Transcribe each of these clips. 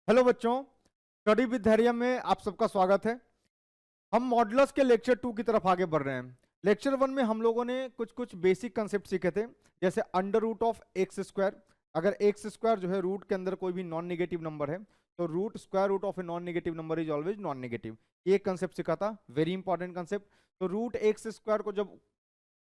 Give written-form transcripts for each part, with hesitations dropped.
Hello बच्चों, study with धैर्य में आप सबका स्वागत है। हम मॉडुलस के लेक्चर 2 की तरफ आगे बढ़ रहे हैं। लेक्चर 1 में हम लोगों ने कुछ कुछ बेसिक कंसेप्ट सीखे थे, जैसे under root of x square. अगर एक्स स्क्वायर जो है रूट के अंदर कोई भी नॉन नेगेटिव नंबर है तो root square root of a non negative number is always non negative. ये कंसेप्ट सीखा था, वेरी इंपॉर्टेंट कंसेप्ट। तो रूट एक्स स्क्वायर को जब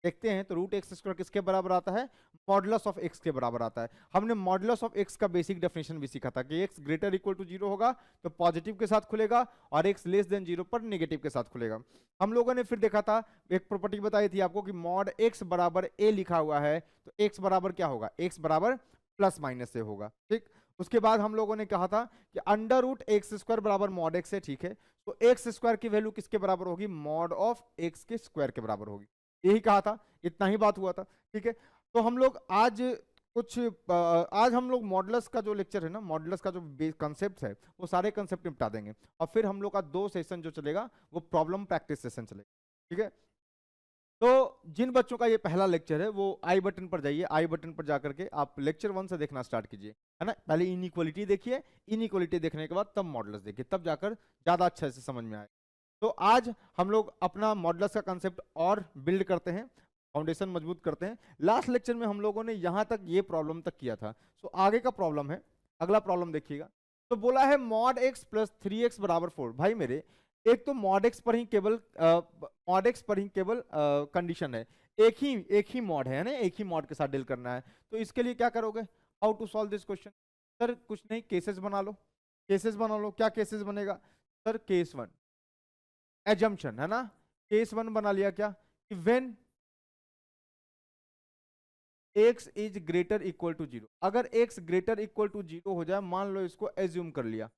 देखते हैं तो रूट एक्स स्क्वायर किसके बराबर आता है? मॉडुलस ऑफ एक्स के बराबर आता है। हमने मॉडुलस ऑफ एक्स का बेसिक डेफिनेशन भी सीखा था कि x greater equal to zero होगा तो पॉजिटिव के साथ खुलेगा और एक्स लेस देन जीरो पर नेगेटिव के साथ खुलेगा। हम लोगों ने फिर देखा था, एक प्रॉपर्टी बताई थी आपको कि मॉड एक्स बराबर ए लिखा हुआ है तो एक्स बराबर क्या होगा? एक्स बराबर प्लस माइनस से होगा। ठीक, उसके बाद हम लोगों ने कहा था कि अंडर रूट एक्स स्क्वायर बराबर मॉड एक्स है। ठीक है, तो एक्स स्क्वायर की वैल्यू किसके बराबर होगी? मॉड ऑफ एक्स के स्क्वायर के बराबर होगी। यही कहा था, इतना ही बात हुआ था। ठीक है, तो हम लोग आज हम लोग मॉडुलस का जो लेक्चर है ना, मॉडुलस का जो कंसेप्ट है वो सारे कंसेप्ट निपटा देंगे और फिर हम लोग का 2 सेशन जो चलेगा वो प्रॉब्लम प्रैक्टिस सेशन चलेगा। ठीक है, तो जिन बच्चों का ये पहला लेक्चर है वो आई बटन पर जाइए, आई बटन पर जाकर के आप लेक्चर 1 से देखना स्टार्ट कीजिए, है ना। पहले इनइक्वालिटी देखिए, इनइक्वालिटी देखने के बाद तब मॉडुलस देखिए, तब जाकर ज्यादा अच्छे से समझ में आए। तो आज हम लोग अपना मॉडुलस का कंसेप्ट और बिल्ड करते हैं, फाउंडेशन मजबूत करते हैं। लास्ट लेक्चर में हम लोगों ने यहां तक ये प्रॉब्लम तक किया था। सो आगे का प्रॉब्लम है, अगला प्रॉब्लम देखिएगा। तो बोला है मॉड एक्स प्लस 3x बराबर 4। भाई मेरे, एक तो मॉड एक्स पर ही केवल कंडीशन है, एक ही मॉड है ना, एक ही मॉड के साथ डील करना है। तो इसके लिए क्या करोगे? How to solve this question? Sir कुछ नहीं, केसेस बना लो, केसेस बना लो। क्या केसेस बनेगा? सर केस 1 एजम्पशन है ना। केस 1 बना लिया क्या कि when x is greater equal to zero. अगर x greater equal to zero हो जाए, मान लो इसको एज्यूम कर लिया,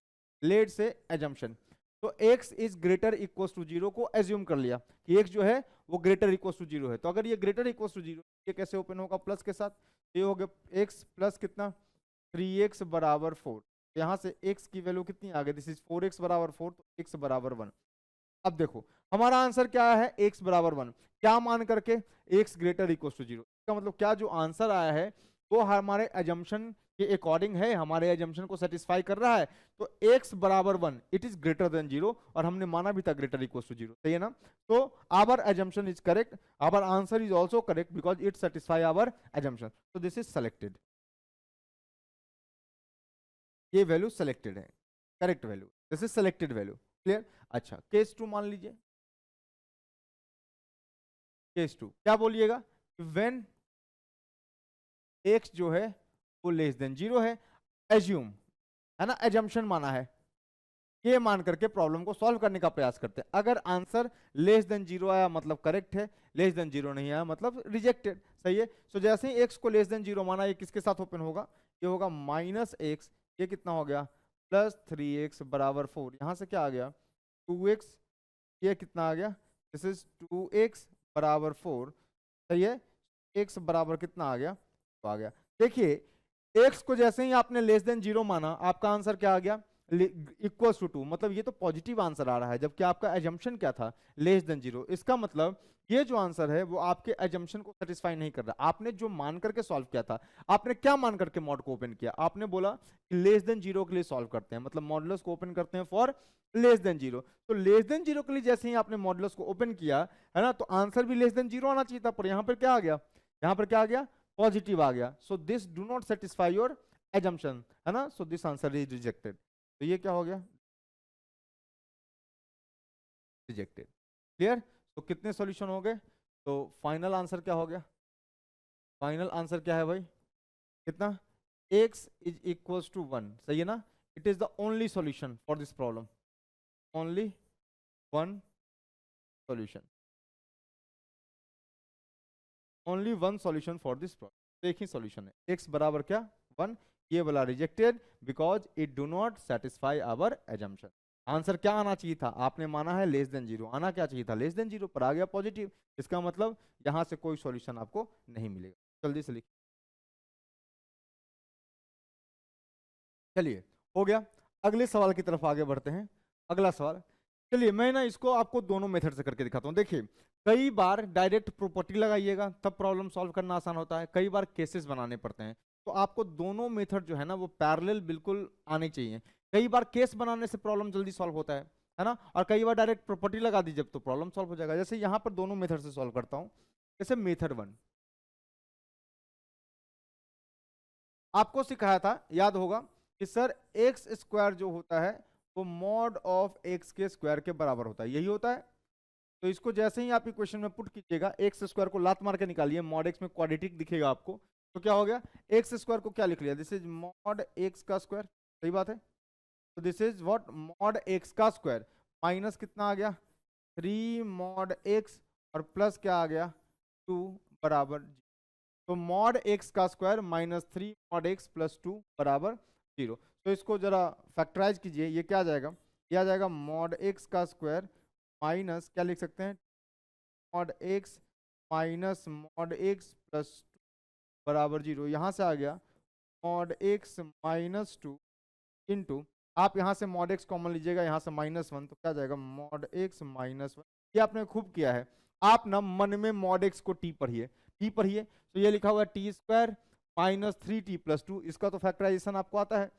लेट से एजम्पशन, तो x is greater equal to zero को एज्यूम कर लिया कि x जो है वो ग्रेटर इक्वल टू जीरो है। तो अगर ये ग्रेटर इक्वल टू जीरो, ये कैसे ओपन होगा? प्लस के साथ। ये हो गया x प्लस कितना? 3x बराबर 4। यहां से x की वैल्यू कितनी आ गई? दिस इज 4x बराबर 4, तो x बराबर 1। अब देखो हमारा आंसर क्या है? x बराबर 1। क्या मान करके? x greater equal to zero. इसका मतलब क्या, जो आंसर आया है वो हमारे एजम्पशन के अकॉर्डिंग है, हमारे एजम्पशन को सेटिस्फाई कर रहा है। तो x बराबर 1, it is greater than zero, और हमने माना भी था ग्रेटर इक्वल टू जीरो, सही है ना। तो our assumption is correct, our answer is also correct because it satisfy our assumption. तो दिस इज सेलेक्टेड, ये वैल्यू सेलेक्टेड है, correct value, this is selected value. Clear? अच्छा, केस 2 मान लीजिए। केस 2 क्या बोलिएगा? व्हेन x जो है वो लेस देन जीरो है, एज्यूम, है ना, एजम्पशन माना है, ये मान करके प्रॉब्लम को सॉल्व करने का प्रयास करते हैं। अगर आंसर लेस देन जीरो आया मतलब करेक्ट है, लेस देन जीरो नहीं आया मतलब रिजेक्टेड, सही है। सो जैसे ही x को लेस देन जीरो माना, ये किसके साथ ओपन होगा? ये होगा माइनस एक्स, ये कितना हो गया? प्लस 3x बराबर 4। यहां से क्या आ गया? 2x, ये कितना आ गया? दिस इज 2x बराबर 4, सही है। x बराबर कितना आ गया? तो आ गया, देखिए x को जैसे ही आपने लेस देन जीरो माना, आपका आंसर क्या आ गया? Equal to 2। मतलब ये तो पॉजिटिव आंसर आ रहा है, जबकि आपका एजम्पशन क्या था? Less than zero. इसका मतलब ये जो आंसर है वो आपके एजम्पशन को सेटिस्फाई नहीं कर रहा। आपने जो मान करके सॉल्व किया था, आपने क्या मान करके मॉड को ओपन किया? आपने बोला कि लेस देन जीरो के लिए सॉल्व करते हैं, मतलब मॉडुलस को ओपन करते हैं फॉर लेस देन जीरो। तो लेस देन जीरो के लिए जैसे ही आपने मॉडुलस को ओपन किया, है ना, तो आंसर भी लेस देन जीरो आना चाहिए था, पर यहां पर क्या आ गया? यहां पर क्या आ गया? पॉजिटिव आ गया। So this do not satisfy your assumption, है ना। So this answer is rejected. तो ये क्या हो गया? रिजेक्टेड। क्लियर? तो कितने सॉल्यूशन हो गए? तो फाइनल आंसर क्या हो गया? फाइनल आंसर क्या है भाई? कितना? x इज इक्वल्स टू 1, सही है ना। It is the only solution for this problem, only one solution, only one solution for this problem. एक ही सॉल्यूशन है, x बराबर क्या? 1। ये वाला rejected because it do not satisfy our assumption. Answer क्या आना चाहिए था? आपने माना है लेस देन जीरो, आना क्या चाहिए था? लेस देन जीरो, पर आ गया पॉजिटिव। इसका मतलब यहां से कोई सॉल्यूशन आपको नहीं मिलेगा। जल्दी से लिखिए। चलिए, हो गया। अगले सवाल की तरफ आगे बढ़ते हैं। अगला सवाल, चलिए मैं ना इसको आपको दोनों मेथड से करके दिखाता हूँ। देखिए, कई बार डायरेक्ट प्रॉपर्टी लगाइएगा तब प्रॉब्लम सॉल्व करना आसान होता है, कई बार केसेस बनाने पड़ते हैं। तो आपको दोनों मेथड जो है ना वो पैरेलल बिल्कुल आने चाहिए। कई बार केस बनाने से प्रॉब्लम जल्दी सॉल्व होता है ना, और कई बार डायरेक्ट प्रॉपर्टी लगा दी जब तो प्रॉब्लम सॉल्व हो जाएगा। जैसे यहाँ पर दोनों मेथड से सॉल्व करता हूँ। जैसे मेथड 1 आपको सिखाया था, याद होगा कि सर एक्स स्क्वायर जो होता है वो मॉड ऑफ एक्स के स्क्वायर के बराबर होता है, यही होता है। तो इसको जैसे ही आप इक्वेशन में पुट कीजिएगा, एक्स स्क्वायर को लात मार के निकालिए, मॉड एक्स में क्वाड्रेटिक दिखेगा आपको, तो क्या हो गया, एक्स स्क्वायर को क्या लिख लिया, दिस इज मॉड एक्स का स्क्वायर, सही बात है। तो this is what, mod x का स्क्वायर माइनस कितना आ गया 3 मॉड एक्स और प्लस क्या आ गया 2 बराबर 0। तो मॉड एक्स का square minus 3 mod x plus 2 बराबर 0। तो इसको जरा फैक्टराइज कीजिए, ये क्या आ जाएगा, ये आ जाएगा मॉड एक्स का स्क्वायर माइनस क्या लिख सकते हैं, mod x minus mod x plus 2 बराबर 0। यहाँ से आ गया मॉड एक्स माइनस 2 इंटू, आप यहाँ से मॉड एक्स कॉमन लीजिएगा, यहाँ से -1, तो क्या जाएगा मॉड एक्स -1। ये आपने खूब किया है, आप ना मन में मॉड एक्स को टी पढ़िए। तो ये लिखा हुआ है T square minus 3t plus 2, इसका तो फैक्टराइजेशन आपको आता है।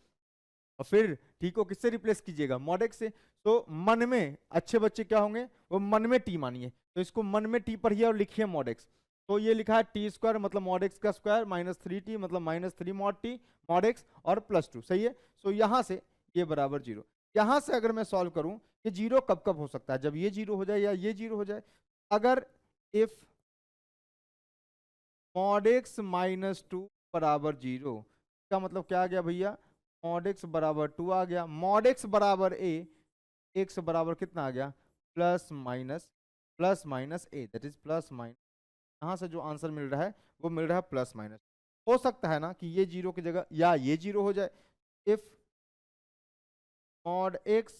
और फिर टी को किससे रिप्लेस कीजिएगा, मॉड एक्स से। तो मन में अच्छे बच्चे क्या होंगे, वो मन में टी मानिए, तो इसको मन में टी पढ़िए और लिखिए मॉड एक्स। तो ये लिखा है टी स्क्वायर मतलब मॉड एक्स का स्क्वायर माइनस 3t मतलब -3 मॉड टी मॉड एक्स और प्लस 2, सही है। तो यहाँ से ये बराबर 0। यहाँ से अगर मैं सॉल्व करूं, ये 0 कब कब हो सकता है, जब ये 0 हो जाए या ये 0 हो जाए। अगर इफ मॉड एक्स माइनस 2 बराबर 0, इसका मतलब क्या आ गया भैया, मॉड एक्स बराबर 2 आ गया, मॉड एक्स बराबर ए, एक्स बराबर कितना आ गया plus minus A, that is plus minus. यहाँ से जो आंसर मिल रहा है वो मिल रहा है प्लस माइनस। हो सकता है ना कि ये 0 की जगह या ये 0 हो जाए। इफ मॉड एक्स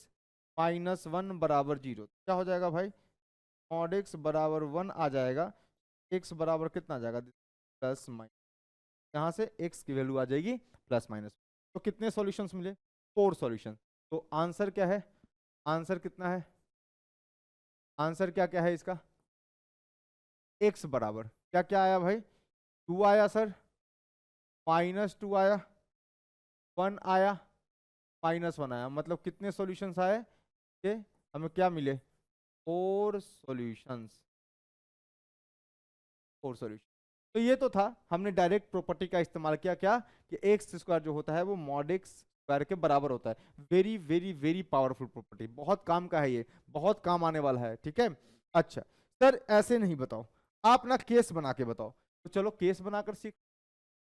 माइनस 1 बराबर 0, क्या हो जाएगा भाई, मॉड एक्स बराबर 1 आ जाएगा, एक्स बराबर कितना आ जाएगा प्लस माइनस, यहाँ से एक्स की वैल्यू आ जाएगी प्लस माइनस। तो कितने सॉल्यूशंस मिले, 4 सॉल्यूशन। तो आंसर क्या है, आंसर कितना है, आंसर क्या क्या है इसका, एक्स बराबर क्या क्या आया भाई, 2 आया सर, -2 आया, 1 आया, -1 आया। मतलब कितने सॉल्यूशंस आए, के हमें क्या मिले, 4 सॉल्यूशंस, 4 सॉल्यूशन। तो ये तो था, हमने डायरेक्ट प्रॉपर्टी का इस्तेमाल किया, क्या कि एक्स स्क्वायर जो होता है वो मॉड एक्स स्क्वायर के बराबर होता है। Very very very powerful property, बहुत काम का है ये, बहुत काम आने वाला है, ठीक है। अच्छा सर ऐसे नहीं बताओ, आप ना केस बना के बताओ। तो चलो केस बनाकर सीख,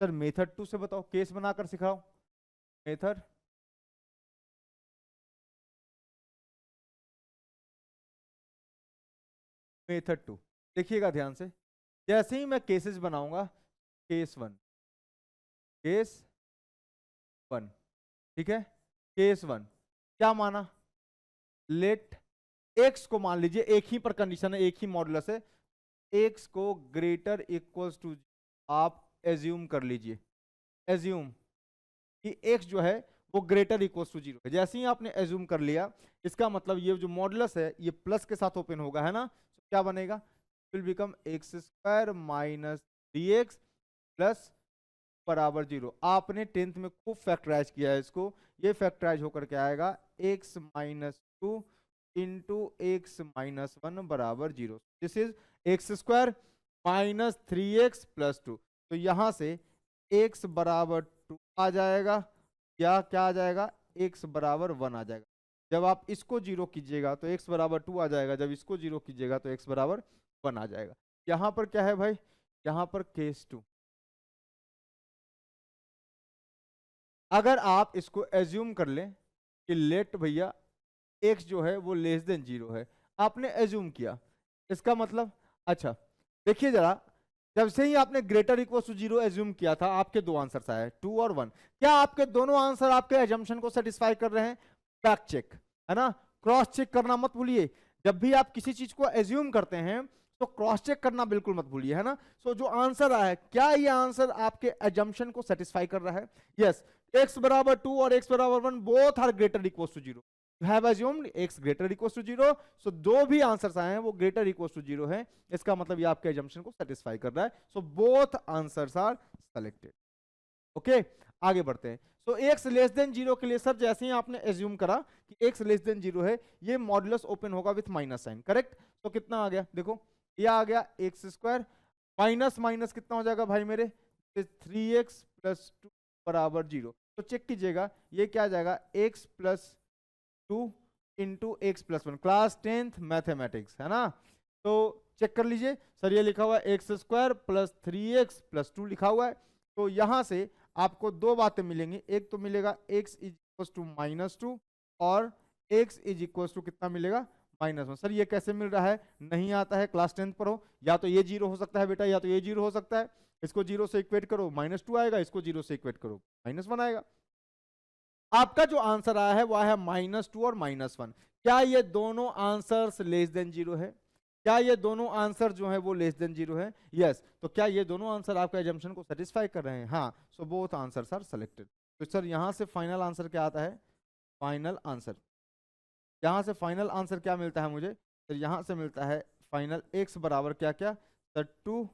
सर मेथड 2 से बताओ, केस बनाकर सिखाओ, मेथड मेथड 2। देखिएगा ध्यान से, जैसे ही मैं केसेस बनाऊंगा, केस 1, केस 1, ठीक है, केस 1 क्या माना, लेट एक्स को मान लीजिए, एक ही पर कंडीशन है, एक ही मॉडुलस है, एक्स को ग्रेटर इक्वल्स टू, आप एज्यूम कर लीजिए, एज्यूम कि एक्स जो है वो ग्रेटर इक्वल्स टू 0 है। जैसे ही आपने एज्यूम कर लिया, इसका मतलब ये जो मॉडुलस है ये प्लस के साथ ओपन होगा, है ना। तो क्या बनेगा, will become x square minus 3x plus बराबर 0। आपने 10th में खूब फैक्टराइज किया है इसको, ये फैक्टराइज होकर के आएगा x minus 2 into x minus 1 बराबर 0। This is x square minus 3x plus 2। तो यहां से x बराबर 2 आ जाएगा, या क्या आ जाएगा, x बराबर 1 आ जाएगा। जब आप इसको 0 कीजिएगा तो x बराबर 2 आ जाएगा, जब इसको 0 कीजिएगा तो x बराबर 1 आ जाएगा। यहां पर क्या है भाई, यहां पर केस 2, अगर आप इसको एज्यूम कर लें कि लेट भैया x जो है वो लेस देन 0 है, आपने एज्यूम किया, इसका मतलब, अच्छा देखिए जरा, जब से ही आपने ग्रेटर इक्वल टू 0 एज्यूम किया था, आपके दो आंसर्स आए 2 और 1। क्या आपके दोनों आंसर आपके एजम्पशन को सेटिस्फाई कर रहे हैं, बैक चेक, है ना, क्रॉस चेक करना मत भूलिए। जब भी आप किसी चीज को एज्यूम करते हैं तो क्रॉस चेक करना बिल्कुल मत भूलिए, है ना। सो जो आंसर आया है, क्या ये आंसर आपके एजम्पशन को सेटिस्फाई कर रहा है, यस। x बराबर 2 और x बराबर 1 both are greater equal to 0, you have assumed x greater equals to 0। so दो भी आंसर्स आए हैं वो greater equals to 0 है, इसका मतलब ये आपके assumption को satisfy कर रहा है। so both answers are selected, okay। आगे बढ़ते हैं। सो एक्स लेस देन जीरो के लिए सर जैसे ही आपने एज्यूम करा कि एक्स लेस देन जीरो है, ये मॉडुलस ओपन होगा विथ माइनस साइन, करेक्ट। तो कितना आ गया, देखो ये आ गया एक्स स्क्वायर माइनस माइनस कितना हो जाएगा भाई मेरे, 3x प्लस 2 बराबर जीरो। तो चेक कीजिएगा ये क्या आ जाएगा, x plus 2 into x plus 1, class 10th mathematics है ना। तो चेक कर लीजिए सर, ये लिखा हुआ है x square plus 3x plus 2 लिखा हुआ है। तो यहां से आपको दो बातें मिलेंगी, एक तो मिलेगा x is equal to minus 2 और x इज इक्वल टू कितना मिलेगा, -1। सर ये कैसे मिल रहा है, नहीं आता है, क्लास 10th पर हो, या तो ये जीरो हो सकता है बेटा, या तो ये जीरो हो सकता है। इसको जीरो से इक्वेट करो -2 आएगा, इसको जीरो से इक्वेट करो -1 आएगा। आपका जो आंसर आया है वह है -2 और -1। क्या ये दोनों आंसर्स लेस देन जीरो है, क्या ये दोनों आंसर जो है वो लेस देन जीरो है, यस। तो क्या ये दोनों आंसर आपका एजम्पशन को सेटिस्फाई कर रहे हैं, हाँ। So both answers are selected. तो सर यहां से फाइनल आंसर क्या आता है, फाइनल आंसर, यहां से फाइनल आंसर क्या मिलता है मुझे, तो यहां से मिलता है फाइनल x बराबर क्या क्या, सर 2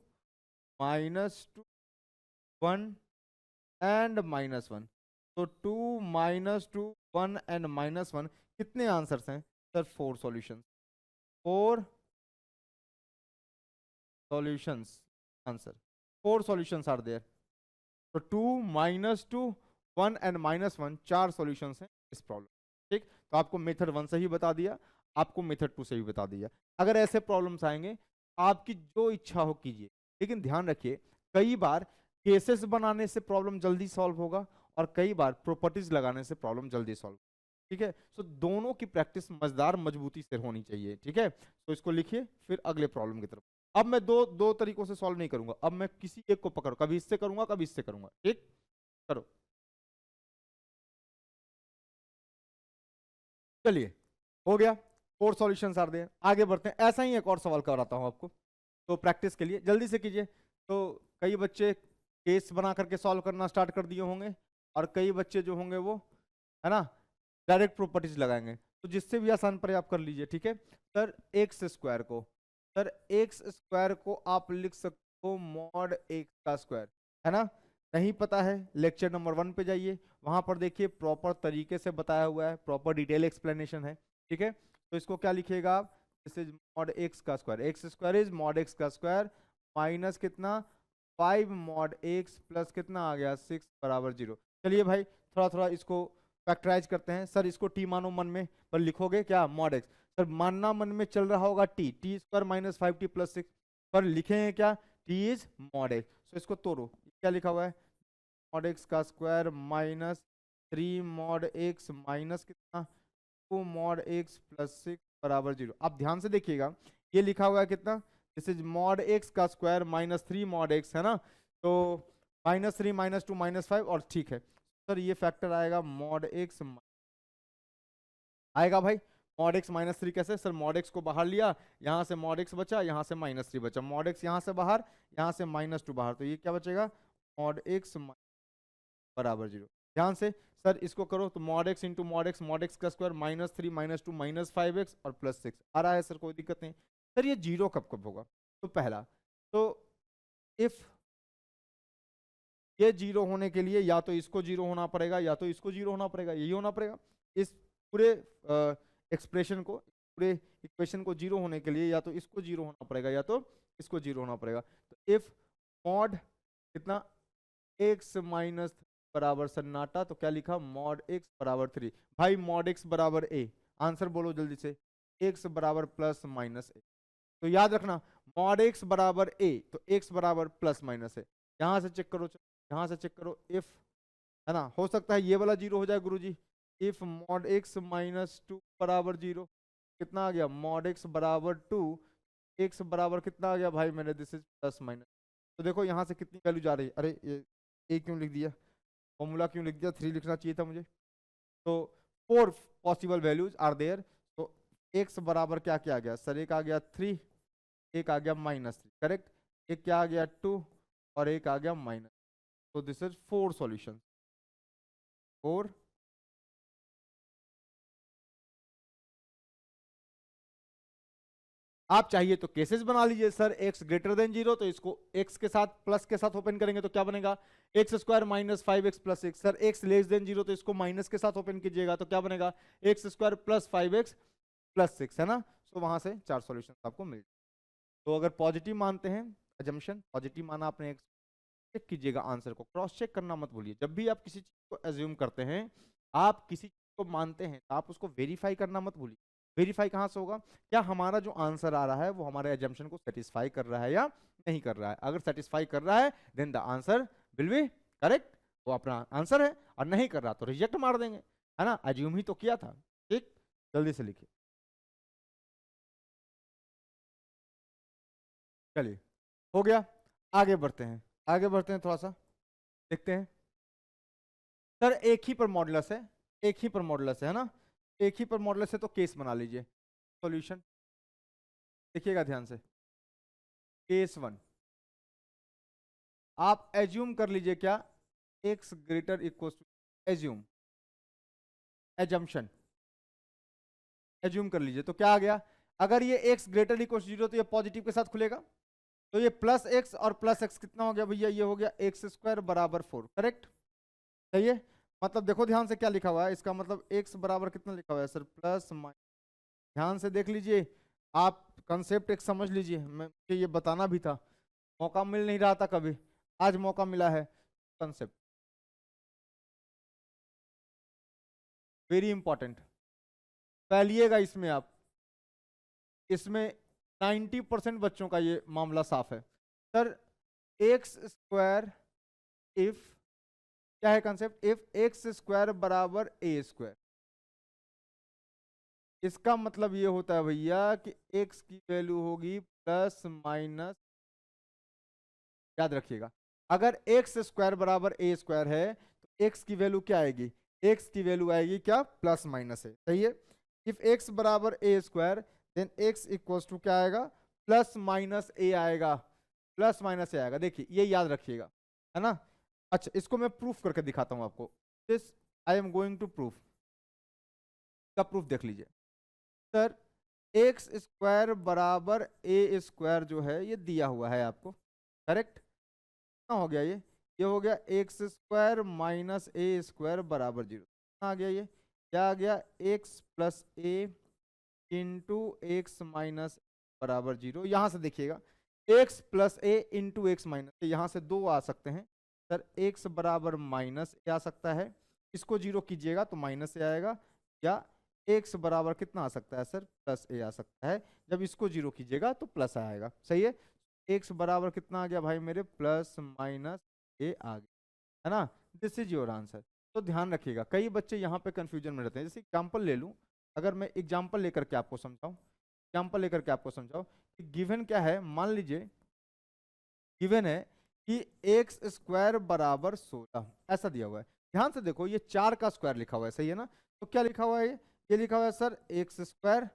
-2 1 एंड -1। तो 2 -2 1 एंड -1 कितने आंसर्स हैं sir, 4 solutions, 4 solutions answer, 4 solutions are there. तो 2 -2 1 एंड -1 4 सॉल्यूशंस हैं इस प्रॉब्लम, ठीक। तो आपको मेथड 1 से ही बता दिया, आपको मेथड 2 से ही बता दिया। अगर ऐसे प्रॉब्लम्स आएंगे आपकी जो इच्छा हो कीजिए, लेकिन ध्यान रखिए कई बार केसेस बनाने से प्रॉब्लम जल्दी सॉल्व होगा और कई बार प्रॉपर्टीज लगाने से प्रॉब्लम जल्दी सॉल्व, ठीक है। सो दोनों की प्रैक्टिस मजेदार मजबूती से होनी चाहिए, ठीक है। तो इसको लिखिए फिर अगले प्रॉब्लम की तरफ। अब मैं दो तरीकों से सॉल्व नहीं करूंगा, अब मैं किसी एक को पकड़, कभी इससे करूंगा कभी इससे करूंगा, ठीक। करो, चलिए हो गया, 4 सॉल्यूशंस आर देयर। आगे बढ़ते हैं, ऐसा ही एक और सवाल कराता हूं आपको, तो प्रैक्टिस के लिए जल्दी से कीजिए। तो कई बच्चे केस बना करके सॉल्व करना स्टार्ट कर दिए होंगे और कई बच्चे जो होंगे वो, है ना, डायरेक्ट प्रॉपर्टीज लगाएंगे। तो जिससे भी आसान पड़े आप कर लीजिए, ठीक है। सर एक्स स्क्वायर को, सर एक्स स्क्वायर को आप लिख सकते हो मॉड एक्स का स्क्वायर, है ना। नहीं पता है लेक्चर नंबर 1 पे जाइए, वहां पर देखिए प्रॉपर तरीके से बताया हुआ है, प्रॉपर डिटेल एक्सप्लेनेशन है, ठीक है। तो इसको क्या लिखिएगा आप, दिस इज मॉड एक्स का square, x square is mod x का स्क्वायर माइनस कितना 5 मॉड एक्स प्लस कितना आ गया 6 बराबर 0। चलिए भाई थोड़ा थोड़ा इसको फैक्टराइज करते हैं। सर इसको टी मानो मन में, पर लिखोगे क्या मॉड एक्स, सर मानना मन में चल रहा होगा T, T square minus 5t plus 6, पर लिखेंगे क्या, टी इज मॉड एक्स। तो इसको तोड़ो, क्या लिखा हुआ है, मॉड एक्स का square minus 3 mod x minus कितना 2 मॉड एक्स प्लस 6 बराबर 0। अब ध्यान से देखिएगा ये लिखा हुआ है कितना, दिस इज मॉड एक्स का स्क्वायर माइनस 3 मॉड एक्स, है ना। तो -3 -2 -5 और ठीक है सर ये फैक्टर आएगा मॉड एक्स, आएगा भाई मॉड एक्स -3 कैसे, सर मॉड एक्स को बाहर लिया, यहाँ से मॉड एक्स बचा, यहाँ से -3 बचा, मॉड एक्स यहाँ से बाहर, यहाँ से -2 बाहर, तो ये क्या बचेगा मॉड एक्स बराबर 0। ध्यान से सर इसको करो तो mod x into mod x का स्क्वायर -3 -2 -5x और +6 आ रहा है सर, कोई दिक्कत नहीं। सर ये जीरो कब कब होगा, तो पहला तो इफ ये जीरो होने के लिए या तो इसको जीरो होना पड़ेगा या तो इसको जीरो होना पड़ेगा, यही होना पड़ेगा। इस पूरे एक्सप्रेशन को, पूरे इक्वेशन को जीरो होने के लिए या तो इसको जीरो होना पड़ेगा या तो इसको जीरो होना पड़ेगा। तो इफ मॉड कितना एक्स माइनस बराबर सन्नाटा, तो क्या लिखा मॉड एक्स बराबर 3। भाई मॉड एक्स बराबर ए, आंसर बोलो जल्दी से, एक्स बराबर प्लस माइनस ए। तो याद रखना मॉड एक्स बराबर ए, तो एक्स बराबर प्लस माइनस है। यहां से चेक करो, यहां से चेक करो, इफ, है ना, हो सकता है ये वाला जीरो हो जाए गुरुजी। इफ मॉड एक्स -2 बराबर 0, कितना आ गया मॉड एक्स बराबर 2, एक्स बराबर कितना आ गया भाई मैंने, दिस इज प्लस माइनस। तो देखो यहाँ से कितनी वैल्यू जा रही है, अरे ये क्यों लिख दिया, फॉर्मूला क्यों लिख दिया, 3 लिखना चाहिए था मुझे। तो 4 पॉसिबल वैल्यूज आर देयर। तो एक्स बराबर क्या क्या आ गया सर, एक आ गया 3, एक आ गया -3, करेक्ट, एक क्या आ गया 2 और एक आ गया माइनस। तो दिस इज 4 सॉल्यूशन, 4। आप चाहिए तो केसेस बना लीजिए सर, x ग्रेटर देन 0 तो इसको x के साथ प्लस के साथ ओपन करेंगे तो क्या बनेगा, x square minus 5x plus x. Sir x less than 0 तो इसको माइनस के साथ ओपन कीजिएगा तो क्या बनेगा, x square plus 5x plus 6, है ना। तो वहां से 4 सॉल्यूशन आपको मिल। तो अगर पॉजिटिव मानते हैं, एजम्पशन पॉजिटिव माना आपने, चेक कीजिएगा आंसर को, क्रॉस चेक करना मत भूलिए। जब भी आप किसी चीज को एज्यूम करते हैं, आप किसी चीज को मानते हैं, तो आप उसको वेरीफाई करना मत भूलिए। वेरीफाई कहाँ से होगा, क्या हमारा जो आंसर आ रहा है वो हमारे एजम्पशन को सेटिस्फाई कर रहा है या नहीं कर रहा है। अगर सेटिस्फाई कर रहा है then the answer will be correct, वो अपना आंसर है, और नहीं कर रहा तो रिजेक्ट मार देंगे, है ना। एज्यूम ही तो किया था। ठीक, जल्दी से लिखिए। चलिए हो गया, आगे बढ़ते हैं, आगे बढ़ते हैं, थोड़ा सा देखते हैं। सर एक ही पर मॉडुलस है, एक ही पर मॉडुलस है ना, एक ही पर मॉडुलस है तो केस बना लीजिए। सॉल्यूशन देखिएगा ध्यान से। केस 1 आप एज्यूम कर लीजिए, क्या x greater equal to, assume, assumption assume कर लीजिए तो क्या आ गया, अगर ये x ग्रेटर इक्वल टू 0 तो ये पॉजिटिव के साथ खुलेगा, तो ये प्लस x और प्लस x कितना हो गया भैया, ये हो गया x स्क्वायर बराबर 4, करेक्ट। सही है, मतलब देखो ध्यान से क्या लिखा हुआ है, इसका मतलब x बराबर कितना लिखा हुआ है सर, प्लस माइनस। ध्यान से देख लीजिए, आप कंसेप्ट एक समझ लीजिए, मैं मुझे ये बताना भी था, मौका मिल नहीं रहा था कभी, आज मौका मिला है। कंसेप्ट वेरी इंपॉर्टेंट, पहलिएगा इसमें आप, इसमें 90% बच्चों का ये मामला साफ है। सर एक्स स्क्वायर इफ, क्या है कंसेप्ट, इफ एक्स स्क्वायर बराबर ए स्क्वायर, इसका मतलब ये होता है भैया कि x की वैल्यू होगी प्लस माइनस, याद रखिएगा, अगर एक्स स्क्वायर बराबर ए स्क्वायर है तो x की वैल्यू क्या आएगी, x की वैल्यू आएगी क्या, प्लस माइनस है, सही है। इफ x बराबर a square then x equals to क्या आएगा, प्लस माइनस ए आएगा, प्लस माइनस ए आएगा, देखिए ये याद रखिएगा, है ना। अच्छा इसको मैं प्रूफ करके दिखाता हूं आपको, this I am going to proof, का प्रूफ देख लीजिए। सर एक्स स्क्वायर बराबर ए स्क्वायर जो है ये दिया हुआ है आपको, करेक्ट। कितना हो गया ये हो गया एक्स स्क्वायर माइनस ए स्क्वायर बराबर 0, आ गया ये, क्या आ गया, एक्स प्लस ए इंटू एक्स माइनस बराबर 0। यहाँ से देखिएगा एक्स प्लस ए इंटू एक्स माइनस, यहाँ से दो आ सकते हैं सर, एक्स बराबर माइनस ए आ सकता है, इसको 0 कीजिएगा तो माइनस ए आएगा, या एक्स बराबर कितना आ सकता है सर, प्लस ए आ सकता है, जब इसको 0 कीजिएगा तो प्लस आएगा, सही है। एक्स बराबर कितना आ गया भाई मेरे, प्लस माइनस ए आ गया, है ना। This is your answer. तो ध्यान रखिएगा, कई बच्चे यहाँ पे कंफ्यूजन में रहते हैं। जैसे एग्जांपल ले लूँ, अगर मैं एग्जांपल लेकर के आपको समझाऊं, एग्जांपल लेकर के आपको समझाऊं कि गिवन क्या है, मान लीजिए गिवन है कि एक्स स्क्वायर बराबर 16, ऐसा दिया हुआ है। ध्यान से देखो ये 4 का स्क्वायर लिखा हुआ है, सही है ना। तो क्या लिखा हुआ है, ये लिखा हुआ है सर एक्स स्क्वायर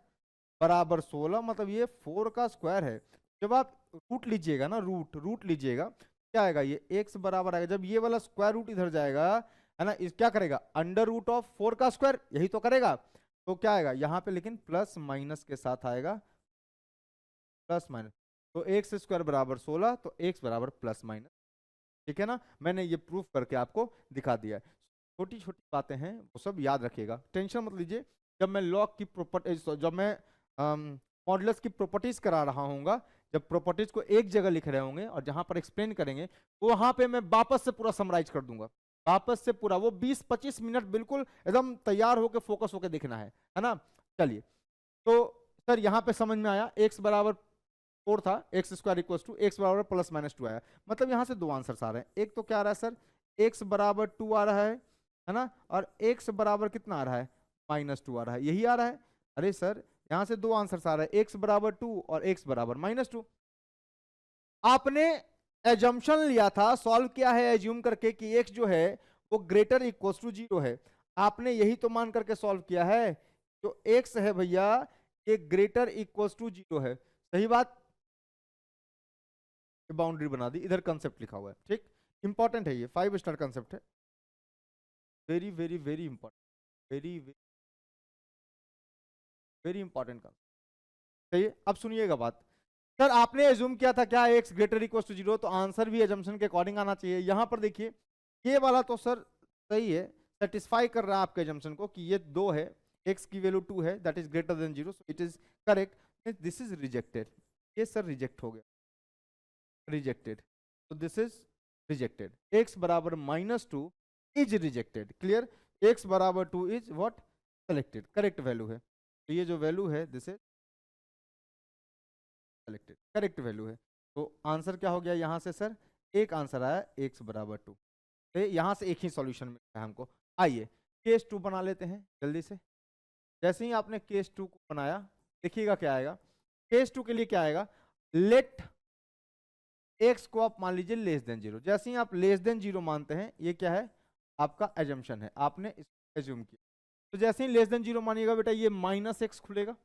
बराबर 16, मतलब ये 4 का स्क्वायर है। जब आप रूट लीजिएगा ना, रूट लीजिएगा, क्या आएगा, ये एक्स बराबर आएगा, जब ये वाला स्क्वायर रूट इधर जाएगा, है ना, इस क्या करेगा, अंडर रूट ऑफ 4 का स्क्वायर, यही तो करेगा। तो क्या आएगा यहाँ पे, लेकिन प्लस माइनस के साथ आएगा, प्लस माइनस, तो एक्स स्क्वायर बराबर 16, तो एक्स बराबर प्लस माइनस, ठीक है ना। मैंने ये प्रूफ करके आपको दिखा दिया है। छोटी छोटी बातें हैं वो सब याद रखिएगा, टेंशन मत लीजिए। जब मैं लॉग की प्रॉपर्टीज, जब मैं मॉडुलस की प्रॉपर्टीज करा रहा हूँगा, जब प्रॉपर्टीज को एक जगह लिख रहे होंगे और जहां पर एक्सप्लेन करेंगे, वहां पे मैं वापस से पूरा समराइज कर दूंगा, वापस से पूरा, वो 20-25 मिनट बिल्कुल एकदम तैयार होकर फोकस होकर देखना है ना। चलिए, तो सर यहाँ पे समझ में आया, एक्स बराबर 4 था, x square equal to x बराबर प्लस माइनस 2 आया, मतलब यहाँ से दो आंसर्स आ रहे हैं। एक तो क्या आ रहा है सर, एक्स बराबर 2 आ रहा है ना, और एक्स बराबर कितना आ रहा है, -2 आ रहा है, यही आ रहा है। अरे सर यहाँ से दो आंसर्स आ रहे हैं, एक्स बराबर 2 और एक्स बराबर -2। आपने एजम्पशन लिया था, सॉल्व किया है एज्यूम करके कि एक्स जो है वो ग्रेटर इक्वल टू 0 है, आपने यही तो मान करके सॉल्व किया है, जो एक्स है भैया ये ग्रेटर इक्वल टू 0 है, सही बात। बाउंड्री बना दी, इधर कंसेप्ट लिखा हुआ है, ठीक, इंपॉर्टेंट है ये, 5 स्टार कंसेप्ट है, very very very important, very very important concept. सही है। अब सुनिएगा बात, सर आपने एज्यूम किया था क्या x ग्रेटर इक्वल टू 0, तो आंसर भी एजम्पशन के अकॉर्डिंग आना चाहिए। यहां पर देखिए ये वाला तो सर सही है, सेटिस्फाई कर रहा है आपके एजम्पशन को कि ये 2 है, x की वैल्यू 2 है, that is greater than 0, so it is correct. This is rejected, ये सर रिजेक्ट हो गया, रिजेक्टेड, तो दिस इज रिजेक्टेड। x बराबर -2 इज रिजेक्टेड, क्लियर। x बराबर 2 is what, selected, correct value है। तो ये जो वैल्यू है this is selected, correct value है। तो आंसर क्या हो गया यहाँ से सर, एक आंसर आया x बराबर 2। तो यहाँ से एक ही सॉल्यूशन मिलता है हमको। आइए केस 2 बना लेते हैं जल्दी से। जैसे ही आपने केस 2 को बनाया, देखिएगा क्या आएगा। केस 2 के लिए क्या आएगा, लेट x को आप मान लीजिए लेस देन 0। जैसे ही आप लेस देन 0 मानते हैं, ये क्या है, आपका एजम्पशन है, आपने इसको एज्यूम किया। तो जैसे ही लेस देन 0 मानिएगा बेटा, ये -x खुलेगा।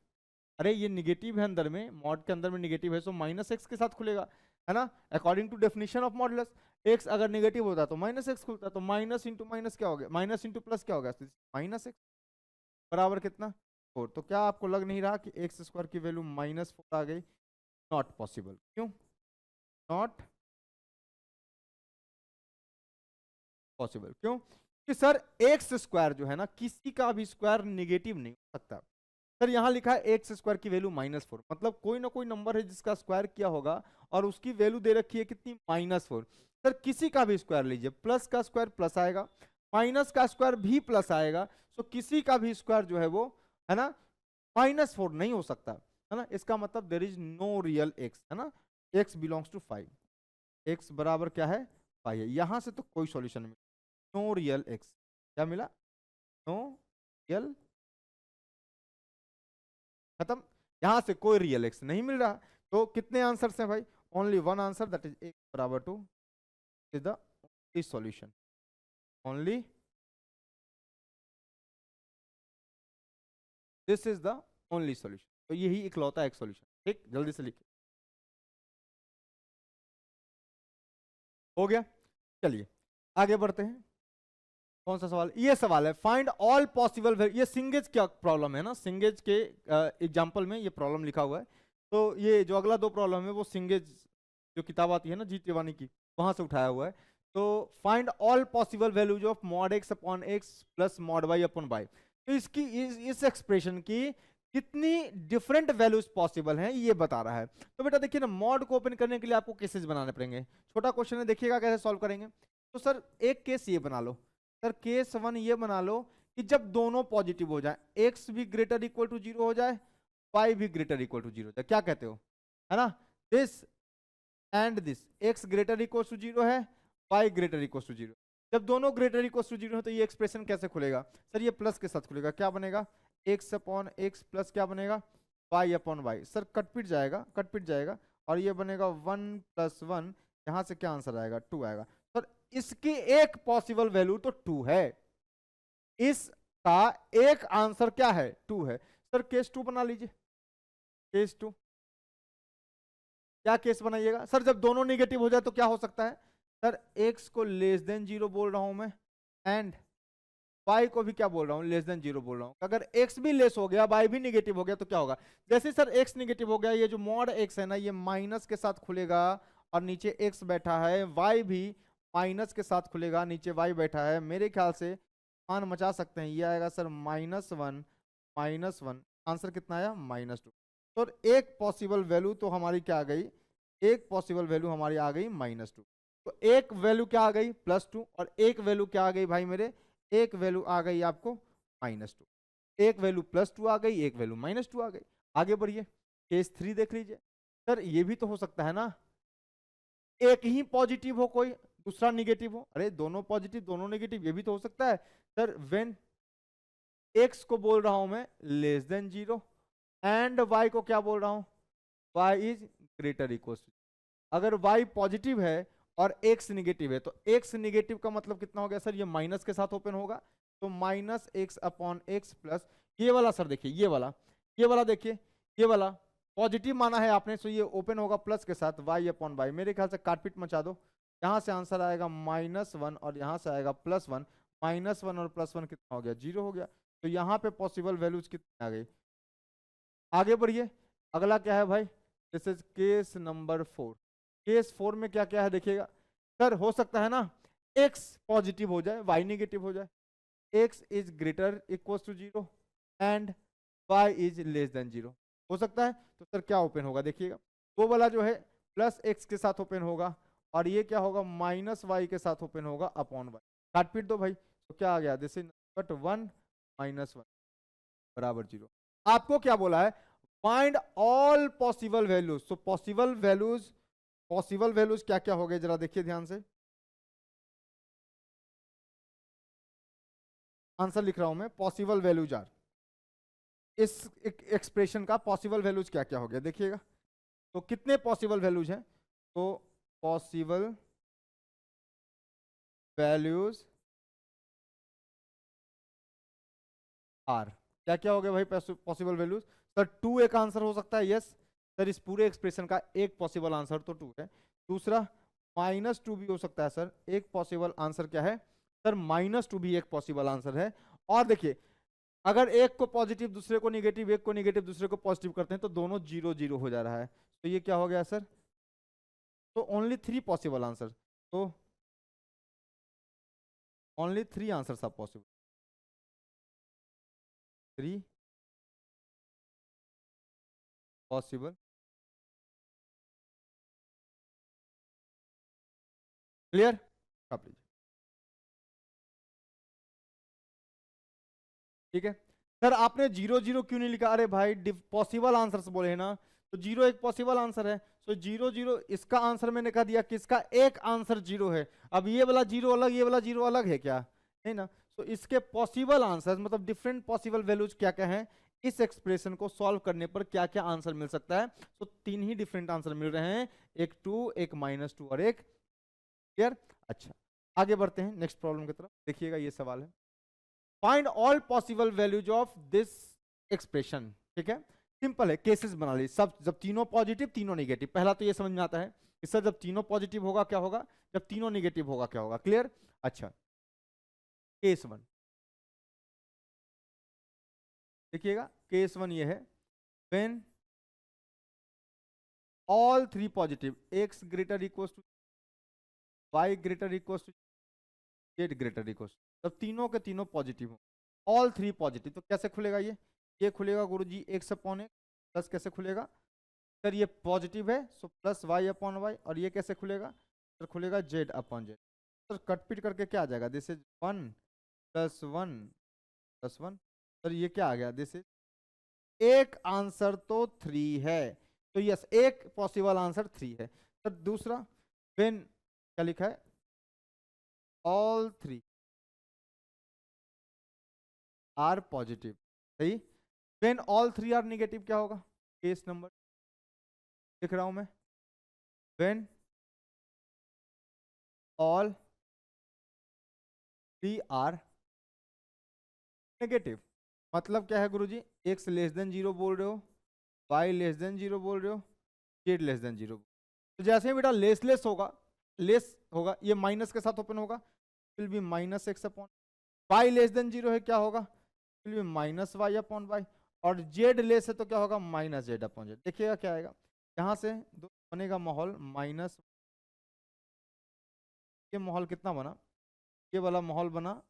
अरे ये निगेटिव है, अंदर में मॉड के अंदर में निगेटिव है, सो -x के साथ खुलेगा, है ना, according to definition of modulus. x अगर नेगेटिव होता तो -x खुलता, तो माइनस इंटू माइनस क्या हो गया, माइनस इंटू प्लस क्या हो गया, -x बराबर कितना, 4। तो क्या आपको लग नहीं रहा कि x² की वैल्यू -4 आ गई? Not possible. क्यों नॉट पॉसिबल? क्यों कि सर x² जो है ना, किसी का भी स्क्वायर नेगेटिव नहीं हो सकता। सर यहाँ लिखा है x² की वैल्यू -4, मतलब कोई ना कोई नंबर है जिसका स्क्वायर किया होगा और उसकी वैल्यू दे रखी है कितनी, -4। सर किसी का भी स्क्वायर लीजिए, प्लस का स्क्वायर प्लस आएगा, माइनस का स्क्वायर भी प्लस आएगा, सो किसी का भी स्क्वायर जो है वो, है ना, -4 नहीं हो सकता, है ना। इसका मतलब there is no real x, है ना, x बिलोंग्स टू 5, x बराबर क्या है, 5 है। यहां से तो कोई सॉल्यूशन नहीं, नो रियल x, क्या मिला, नो रियल, खत्म। यहां से कोई रियल एक्स नहीं मिल रहा। तो कितने आंसर्स हैं भाई, only one answer, that is x बराबर 2 is the only solution, only this is the only solution. तो यही इकलौता एक सॉल्यूशन, ठीक, जल्दी से लिखिए। हो गया, चलिए आगे बढ़ते हैं। कौन सा सवाल, ये सवाल है, फाइंड ऑल पॉसिबल, ये सिंगेज क्या प्रॉब्लम है ना, सिंगेज के एग्जांपल में ये प्रॉब्लम लिखा हुआ है। तो ये जो अगला 2 प्रॉब्लम है वो सिंगेज जो किताब आती है ना जी तिवानी की, वहां से उठाया हुआ है। तो find all possible values of mod x upon x plus mod y upon y। तो इसकी इस एक्सप्रेशन की कितनी डिफरेंट वैल्यूज पॉसिबल हैं ये बता रहा है। तो बेटा देखिए ना, मॉड को ओपन करने के लिए आपको केसेस बनाने पड़ेंगे। छोटा क्वेश्चन है, देखिएगा कैसे सॉल्व करेंगे। तो सर एक केस ये बना लो, सर केस 1 ये बना लो कि जब दोनों पॉजिटिव हो जाए, x भी ग्रेटर इक्वल टू 0 हो जाए, y भी ग्रेटर इक्वल टू 0 हो जाए, क्या कहते हो, है ना, this and this, x greater equal to 0 है, y ग्रेटर इक्वल टू 0। जब दोनों ग्रेटर इक्वल टू 0 है तो ये एक्सप्रेशन कैसे खुलेगा, सर ये प्लस के साथ खुलेगा, क्या बनेगा, x अपॉन x प्लस क्या बनेगा, y upon y। Sir cut पिट जाएगा, कट पिट जाएगा, और ये बनेगा 1 + 1, यहां से क्या आंसर आएगा, 2 आएगा। सर इसकी एक पॉसिबल वैल्यू तो 2 है, इसका एक आंसर क्या है, 2 है। सर केस 2 बना लीजिए, केस 2 क्या केस बनाइएगा, सर जब दोनों नेगेटिव हो जाए तो क्या हो सकता है, सर x को लेस देन 0 बोल रहा हूं मैं, एंड y को भी क्या बोल रहा हूं, लेस देन 0 बोल रहा हूं। अगर x भी लेस हो गया, y भी नेगेटिव हो गया, तो क्या होगा, जैसे सर x नेगेटिव हो गया, ये जो मॉड x है ना, ये माइनस के साथ खुलेगा और नीचे x बैठा है, y भी माइनस के साथ खुलेगा, नीचे y बैठा है। मेरे ख्याल से मान मचा सकते हैं, ये आएगा सर -1, आंसर कितना आया, -2। तो एक पॉसिबल वैल्यू तो हमारी क्या आ गई, एक पॉसिबल वैल्यू हमारी आ गई -2। तो एक वैल्यू क्या आ गई, +2, और एक वैल्यू क्या आ गई भाई मेरे, एक वैल्यू आ गई आपको -2। एक वैल्यू +2 आ गई, एक वैल्यू -2 आ गई। आगे बढ़िए, केस 3 देख लीजिए। सर ये भी तो हो सकता है ना, एक ही पॉजिटिव हो कोई, दूसरा नेगेटिव हो। अरे दोनों पॉजिटिव दोनों नेगेटिव, ये भी तो हो सकता है। सर व्हेन x को बोल रहा हूं मैं लेस देन 0 एंड y को क्या बोल रहा हूं, y is greater equal to. अगर y पॉजिटिव है और x निगेटिव है, तो x निगेटिव का मतलब कितना हो गया सर, ये माइनस के साथ ओपन होगा, तो -x अपॉन x प्लस ये वाला, सर देखिए ये वाला देखिए, ये वाला पॉजिटिव माना है आपने, तो ये ओपन होगा प्लस के साथ, y अपॉन y। मेरे ख्याल से काटपीट मचा दो, यहां से आंसर आएगा -1 और यहां से आएगा +1, -1 और +1 कितना हो गया, 0 हो गया। तो यहाँ पे पॉसिबल वैल्यूज कितनी आ गई। आगे बढ़िए, अगला क्या है भाई, this is case number 4। Case 4 में क्या क्या है देखिएगा सर, हो सकता है ना x पॉजिटिव हो जाए y नेगेटिव हो जाए, x is greater equal to 0 and y is less than 0, हो सकता है। तो सर क्या ओपन होगा देखिएगा, वो वाला जो है प्लस x के साथ ओपन होगा और ये क्या होगा माइनस y के साथ ओपन होगा अपॉन y। काट पीट दो भाई, तो क्या आ गया, दिस इज बट 1 माइनस 1 बराबर 0। आपको क्या बोला है, find all possible values. So possible values क्या क्या हो गए जरा देखिए ध्यान से, आंसर लिख रहा हूं मैं, पॉसिबल वैल्यूज आर, इस एक्सप्रेशन का पॉसिबल वैल्यूज क्या क्या हो गया देखिएगा। तो कितने पॉसिबल वैल्यूज हैं, तो पॉसिबल वैल्यूज आर क्या क्या हो गया भाई पॉसिबल वैल्यूज। सर 2 एक आंसर हो सकता है, यस सर, इस पूरे एक्सप्रेशन का एक पॉसिबल आंसर तो 2 है। दूसरा -2 भी हो सकता है सर, एक पॉसिबल आंसर क्या है सर, -2 भी एक पॉसिबल आंसर है। और देखिए अगर एक को पॉजिटिव दूसरे को निगेटिव, एक को निगेटिव दूसरे को पॉजिटिव करते हैं तो दोनों 0 0 हो जा रहा है, तो ये क्या हो गया सर, तो ओनली 3 पॉसिबल आंसर, तो only 3 answers are possible, 3 possible. Clear, आप लीजिए, ठीक है। सर आपने 0 0 क्यों नहीं लिखा, अरे भाई पॉसिबल आंसर्स बोले हैं ना, तो 0 एक पॉसिबल आंसर है, तो 0 0 इसका आंसर मैंने कह दिया कि इसका एक आंसर 0 है। अब ये वाला 0 अलग, ये वाला 0 अलग है क्या, है ना, तो इसके पॉसिबल आंसर मतलब डिफरेंट पॉसिबल वैल्यूज क्या क्या है, इस एक्सप्रेशन को सॉल्व करने पर क्या क्या आंसर मिल सकता है। तो 3 ही डिफरेंट आंसर मिल रहे हैं, एक 2, एक -2 और एक। क्लियर, अच्छा आगे बढ़ते हैं नेक्स्ट प्रॉब्लम की तरफ, देखिएगा ये सवाल है, find all possible values of this expression. ठीक है, सिंपल है, केसेस बना ली सब, जब तीनों पॉजिटिव तीनों नेगेटिव, पहला तो ये समझ में आता है कि सर जब तीनों पॉजिटिव होगा क्या होगा, जब तीनों नेगेटिव होगा क्या होगा। क्लियर, अच्छा केस 1 देखिएगा, केस 1 ये है, when all 3 positive, x greater equal to y greater equal to z greater equal, जब तीनों के तीनों पॉजिटिव हो, ऑल 3 पॉजिटिव, तो कैसे खुलेगा ये खुलेगा गुरुजी x अपॉन x, प्लस कैसे खुलेगा सर, ये पॉजिटिव है so plus y upon y, और ये कैसे खुलेगा सर, खुलेगा z अपॉन z। सर कटपीट करके क्या आ जाएगा, दिस इज 1 + 1 + 1, सर ये क्या आ गया, दिस इज, एक आंसर तो 3 है, तो यस एक पॉसिबल आंसर 3 है। सर दूसरा, व्हेन क्या लिखा है, ऑल 3 आर पॉजिटिव, सही, व्हेन ऑल 3 आर नेगेटिव क्या होगा, केस नंबर लिख रहा हूं मैं, व्हेन ऑल 3 आर नेगेटिव, मतलब क्या है गुरुजी, x लेस देन 0 बोल रहे हो, y लेस देन 0 बोल रहे हो, z लेस देन 0, तो जैसे ही बेटा लेस होगा ये माइनस के साथ ओपन होगा, will be -x upon, y less than 0 है क्या होगा, will be -y upon y, और z लेस है तो क्या होगा -z अपॉन z। देखिएगा क्या आएगा, यहाँ से बनेगा माहौल माइनस, ये माहौल कितना बना, ये वाला माहौल बना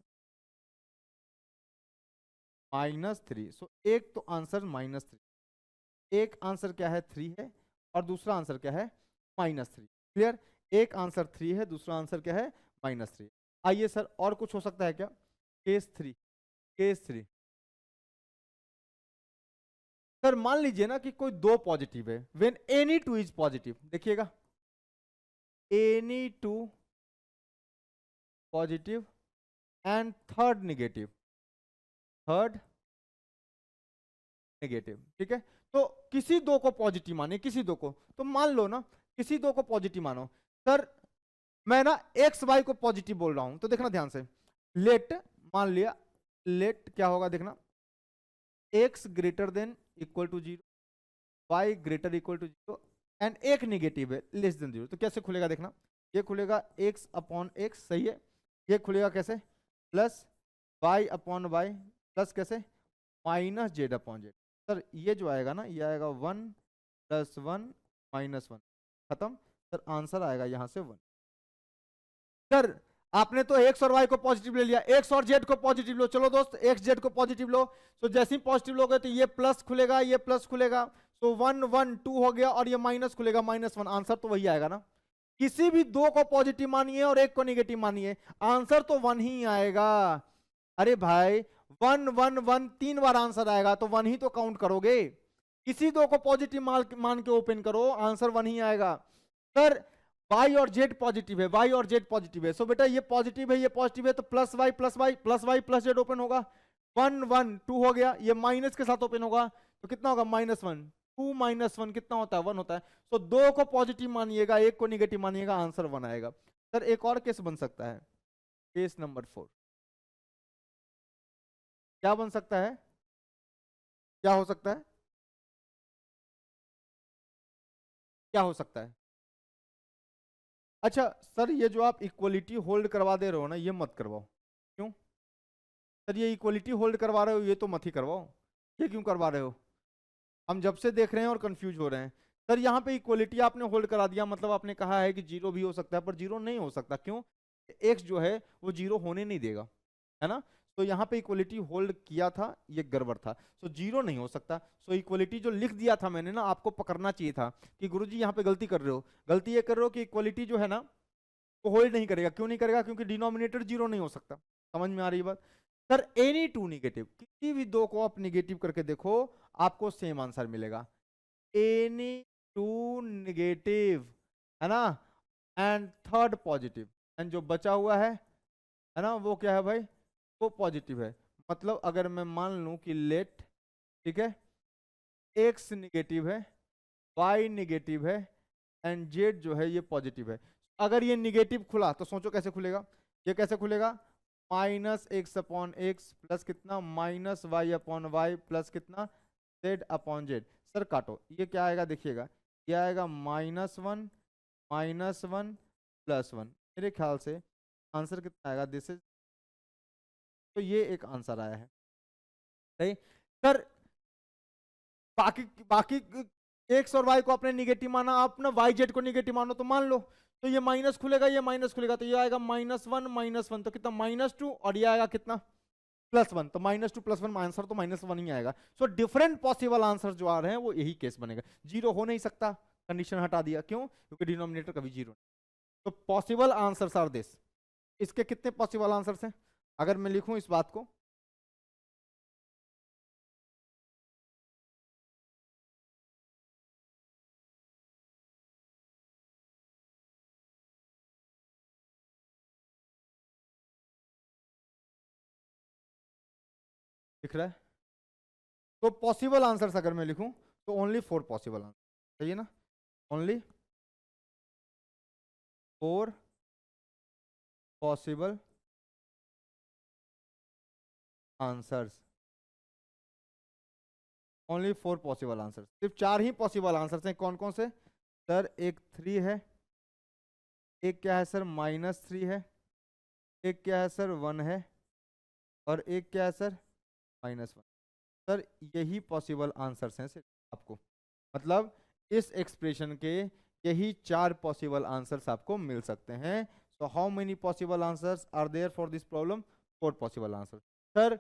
-3, सो एक तो आंसर -3, एक आंसर क्या है 3 है और दूसरा आंसर क्या है -3। क्लियर, एक आंसर 3 है, दूसरा आंसर क्या है -3। आइए सर और कुछ हो सकता है क्या, केस 3 सर मान लीजिए ना कि कोई 2 पॉजिटिव है, व्हेन एनी 2 इज पॉजिटिव, देखिएगा any 2 positive and third negative, ठीक है, तो किसी 2 को पॉजिटिव माने, किसी 2 को, तो मान लो ना किसी 2 को पॉजिटिव मानो, सर मैं ना एक्स वाई को पॉजिटिव बोल रहा हूं, तो देखना ध्यान से, लेट मान लिया, लेट क्या होगा देखना, x greater than equal to 0, y greater equal to 0 and एक निगेटिव है लेस देन 0, तो कैसे खुलेगा देखना, ये खुलेगा x अपॉन x, सही है, ये खुलेगा कैसे plus y upon y, plus कैसे -z अपॉन z। सर ये जो आएगा ना, ये आएगा 1 +1 -1 खत्म। सर आंसर आएगा यहां से 1। सर आपने तो एक्स और वाई को पॉजिटिव ले लिया, एक्स और जेड को पॉजिटिव लो। चलो दोस्त एक्स जेड को पॉजिटिव लो। तो जैसे ही पॉजिटिव लोगे तो ये प्लस खुलेगा, ये प्लस खुलेगा, तो 1 1 2 हो गया, और ये माइनस खुलेगा -1। आंसर तो वही आएगा ना। किसी भी दो को पॉजिटिव मानिए और एक को निगेटिव मानिए, आंसर तो 1 ही आएगा। अरे भाई 1 1 1 3 बार आंसर आएगा तो 1 ही तो काउंट करोगे। किसी दो को पॉजिटिव मान के ओपन करो, आंसर 1 ही आएगा। सर y और z पॉजिटिव है, y और z पॉजिटिव है, सो बेटा ये पॉजिटिव है, ये पॉजिटिव है, तो plus y plus y plus y plus z open होगा। 1 1 2 हो गया, ये माइनस के साथ ओपन होगा, तो कितना होगा -1। 2 -1 कितना होता है? 1 होता है। तो दो को पॉजिटिव मानिएगा, एक को निगेटिव मानिएगा, आंसर 1 आएगा। सर एक और केस बन सकता है, केस नंबर 4। क्या बन सकता है? क्या हो सकता है? क्या हो सकता है? अच्छा सर ये जो आप इक्वलिटी होल्ड करवा दे रहे हो ना, ये मत करवाओ। क्यों सर? ये इक्वलिटी होल्ड करवा रहे हो, ये तो मत ही करवाओ। ये क्यों करवा रहे हो? हम जब से देख रहे हैं और कंफ्यूज हो रहे हैं। सर यहाँ पे इक्वलिटी आपने होल्ड करा दिया, मतलब आपने कहा है कि 0 भी हो सकता है, पर 0 नहीं हो सकता। क्यों? एक्स जो है वो 0 होने नहीं देगा, है ना। तो यहाँ पे इक्वलिटी होल्ड किया था, ये गड़बड़ था। सो 0 नहीं हो सकता। सो इक्वलिटी जो लिख दिया था मैंने ना, आपको पकड़ना चाहिए था कि गुरुजी यहाँ पे गलती कर रहे हो। गलती ये कर रहे हो कि इक्वलिटी जो है ना वो होल्ड नहीं करेगा। क्यों नहीं करेगा? क्योंकि डिनोमिनेटर 0 नहीं हो सकता। समझ में आ रही बात? सर एनी टू निगेटिव, किसी भी दो को आप निगेटिव करके देखो, आपको सेम आंसर मिलेगा। एनी टू निगेटिव, है ना, एंड थर्ड पॉजिटिव, एंड जो बचा हुआ है ना, वो क्या है भाई? वो पॉजिटिव है। मतलब अगर मैं मान लूं कि लेट, ठीक है, एक्स निगेटिव है, वाई निगेटिव है, एंड जेड जो है ये पॉजिटिव है। अगर ये निगेटिव खुला तो सोचो कैसे खुलेगा? ये कैसे खुलेगा? -x/x प्लस कितना, -y/y प्लस कितना, z/z। सर काटो, ये क्या आएगा देखिएगा, ये आएगा -1 -1 +1। मेरे ख्याल से आंसर कितना आएगा? दिस इज, तो ये एक आंसर आया है सही। सर बाकी बाकी एक्स और वाई को आपने निगेटिव माना, आप ना वाई जेड को निगेटिव मानो तो मान लो, तो ये माइनस खुलेगा, ये माइनस खुलेगा, तो ये आएगा -1 -1, तो कितना -2, और ये आएगा कितना +1, तो -2 +1 आंसर तो -1 ही आएगा। सो डिफरेंट पॉसिबल आंसर जो आ रहे हैं वो यही केस बनेगा। 0 हो नहीं सकता, कंडीशन हटा दिया। क्यों? क्योंकि डिनोमिनेटर कभी 0 नहीं। तो पॉसिबल आंसर्स आर दिस। इसके कितने पॉसिबल आंसर्स हैं अगर मैं लिखूं इस बात को? दिख रहा है? तो पॉसिबल आंसर्स अगर मैं लिखूं तो ओनली 4 पॉसिबल आंसर, सही है ना? Only 4 possible answers, only 4 possible answers. सिर्फ 4 ही पॉसिबल आंसर्स हैं। कौन कौन से? सर एक 3 है, एक क्या है सर -3 है, एक क्या है सर 1 है, और एक क्या है सर -1। सर यही पॉसिबल आंसर्स हैं सिर्फ आपको, मतलब इस एक्सप्रेशन के यही 4 पॉसिबल आंसर्स आपको मिल सकते हैं। So how many possible answers are there for this problem? 4 possible answer. Sir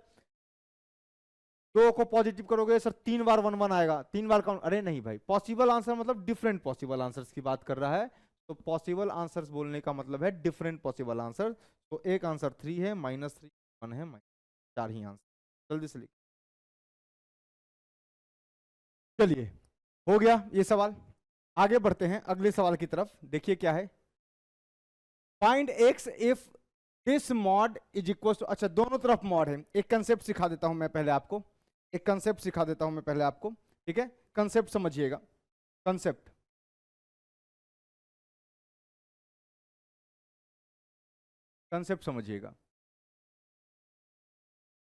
2 को पॉजिटिव करोगे सर 3 बार 1 1 आएगा, 3 बार काउंट, अरे नहीं भाई, पॉसिबल आंसर मतलब डिफरेंट पॉसिबल आंसर्स की बात कर रहा है। तो पॉसिबल आंसर्स बोलने का मतलब है डिफरेंट पॉसिबल आंसर। तो एक आंसर 3 है, -3, 1 है, 4 ही आंसर। जल्दी से लिख। चलिए हो गया ये सवाल। आगे बढ़ते हैं अगले सवाल की तरफ। देखिए क्या है, find x if this mod is equal to, अच्छा दोनों तरफ मॉड है। एक कंसेप्ट सिखा देता हूं मैं पहले आपको, एक कंसेप्ट सिखा देता हूं मैं पहले आपको, ठीक है? कंसेप्ट समझिएगा, कंसेप्ट, कंसेप्ट समझिएगा।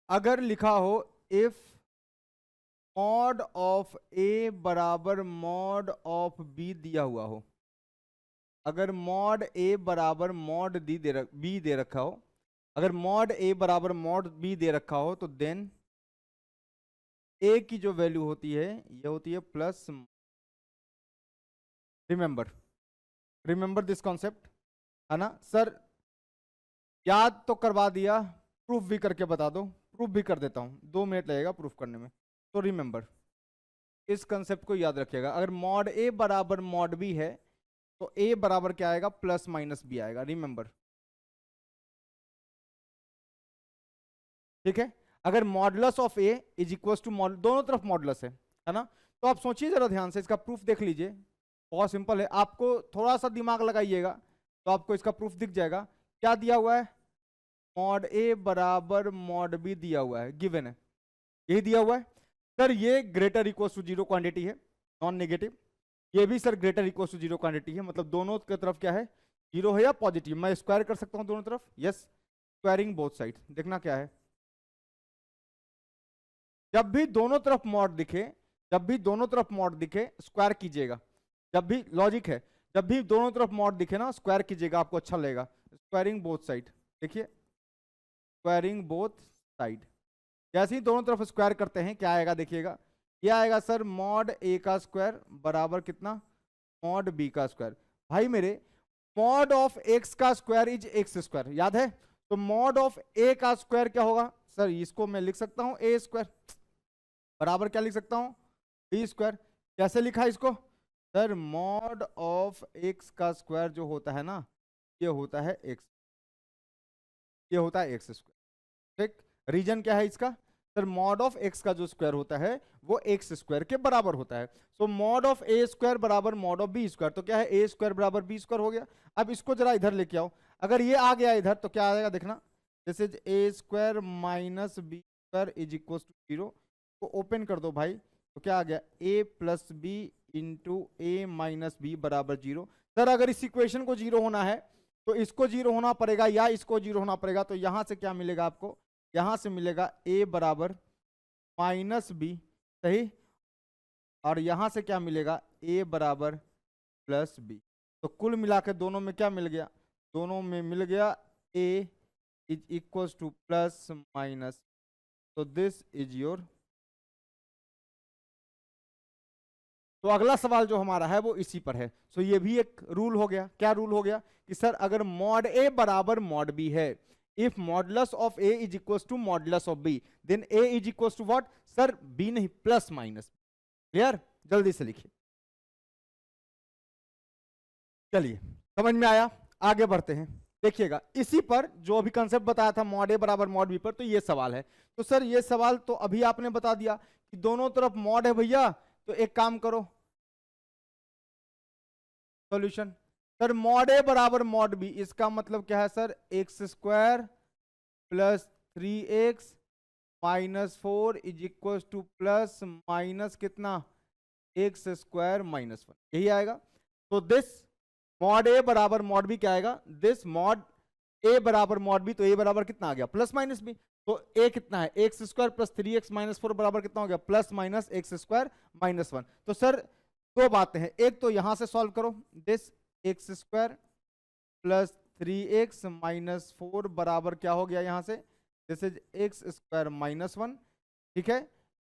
अगर लिखा हो इफ मॉड ऑफ ए बराबर मॉड ऑफ बी दिया हुआ हो, अगर मॉड ए बराबर मॉड बी दे रखा हो, अगर मॉड ए बराबर मॉड बी दे रखा हो, तो देन ए की जो वैल्यू होती है ये होती है रिमेंबर दिस कॉन्सेप्ट, है ना सर? याद तो करवा दिया, प्रूफ भी करके बता दो। प्रूफ भी कर देता हूं, 2 मिनट लगेगा प्रूफ करने में। तो रिमेंबर इस कंसेप्ट को याद रखिएगा, अगर मॉड ए बराबर मॉड बी है तो ए बराबर क्या आएगा, प्लस माइनस बी आएगा। रिमेंबर, ठीक है? अगर modulus of a is equal to mod, दोनों तरफ मॉडुलस है ना? तो आप सोचिए जरा ध्यान से, इसका प्रूफ देख लीजिए, बहुत सिंपल है। आपको थोड़ा सा दिमाग लगाइएगा तो आपको इसका प्रूफ दिख जाएगा। क्या दिया हुआ है? मॉड ए बराबर मॉड बी दिया हुआ है, गिवन है, यही दिया हुआ है सर। ये greater equal to zero quantity है, नॉन नेगेटिव। ये भी sir greater equal to zero quantity है, मतलब दोनों की तरफ क्या है, जीरो है या पॉजिटिव। मैं स्क्वायर कर सकता हूं दोनों तरफ, यस, स्क्वायरिंग बोथ साइड। देखना क्या है, जब भी दोनों तरफ मॉड दिखे, जब भी दोनों तरफ मॉड दिखे स्क्वायर कीजिएगा। जब भी, लॉजिक है, जब भी दोनों तरफ मॉड दिखे ना स्क्वायर कीजिएगा, आपको अच्छा लगेगा। स्क्वायरिंग बोथ साइड, देखिए स्क्वायरिंग बोथ साइड। जैसे ही दोनों तरफ स्क्वायर करते हैं क्या आएगा, देखिएगा। ये आएगा सर मॉड ए का स्क्वायर बराबर कितना, मॉड बी का स्क्वायर। भाई मेरे, मॉड ऑफ एक्स का स्क्वायर इज एक्स स्क्वायर, याद है? तो मॉड ऑफ ए का स्क्वायर क्या होगा सर? इसको मैं लिख सकता हूं ए स्क्वायर बराबर क्या लिख सकता हूं, बी स्क्वायर। कैसे लिखा इसको सर? मॉड ऑफ एक्स का स्क्वायर जो होता है ना, ये होता है एक्स, ये होता है एक्स स्क्वायर, ठीक? रीजन क्या है इसका सर? मॉड ऑफ एक्स का जो स्क्वायर होता है वो एक्स स्क्वायर के बराबर होता है। सो मॉड ऑफ ए स्क्वायर बराबर मॉड ऑफ बी स्क्वायर, तो क्या है, ए स्क्वायर बराबर बी स्क्वायर हो गया। अब इसको जरा इधर लेके आओ, अगर ये आ गया इधर तो क्या आएगा, देखना, this is a square minus b square is equal to zero. को ओपन कर दो भाई, तो क्या आ गया, a plus b into a minus b बराबर जीरो। सर अगर इस इक्वेशन को जीरो होना है तो इसको जीरो होना पड़ेगा या इसको जीरो होना पड़ेगा। तो यहां से क्या मिलेगा आपको, यहां से मिलेगा a बराबर माइनस बी, सही, और यहां से क्या मिलेगा, a बराबर प्लस बी। तो कुल मिलाकर दोनों में क्या मिल गया, दोनों में मिल गया a is equal two plus minus. तो दिस इज योर। तो अगला सवाल जो हमारा है वो इसी पर है। सो ये भी एक रूल हो गया। क्या रूल हो गया कि सर अगर मॉड ए बराबर मॉड बी है, if modulus of a is equal to modulus of b, then a is equal to what sir, b नहीं, प्लस माइनस। क्लियर? जल्दी से लिखिए। चलिए समझ में आया, आगे बढ़ते हैं। देखिएगा इसी पर जो अभी कंसेप्ट बताया था मॉड ए बराबर मॉड बी पर, तो ये सवाल है। तो सर ये सवाल तो अभी आपने बता दिया कि दोनों तरफ मॉड है भैया, तो एक काम करो, सॉल्यूशन। सर मॉड ए बराबर मॉड बी, इसका मतलब क्या है sir, x square plus 3x minus 4 is equal two plus minus कितना, एक्स स्क्वायर माइनस 1, यही आएगा। तो दिस मॉड ए बराबर मॉड बी क्या आएगा, दिस मॉड ए बराबर मॉड बी, तो ए बराबर कितना आ गया, प्लस माइनस बी। तो ए कितना है, x square plus 3x minus 4 बराबर कितना हो गया, plus minus x square minus 1। तो सर दो बातें हैं, एक तो यहां से सॉल्व करो, this x square plus 3x minus 4 बराबर क्या हो गया यहां से, this is x square minus 1, ठीक है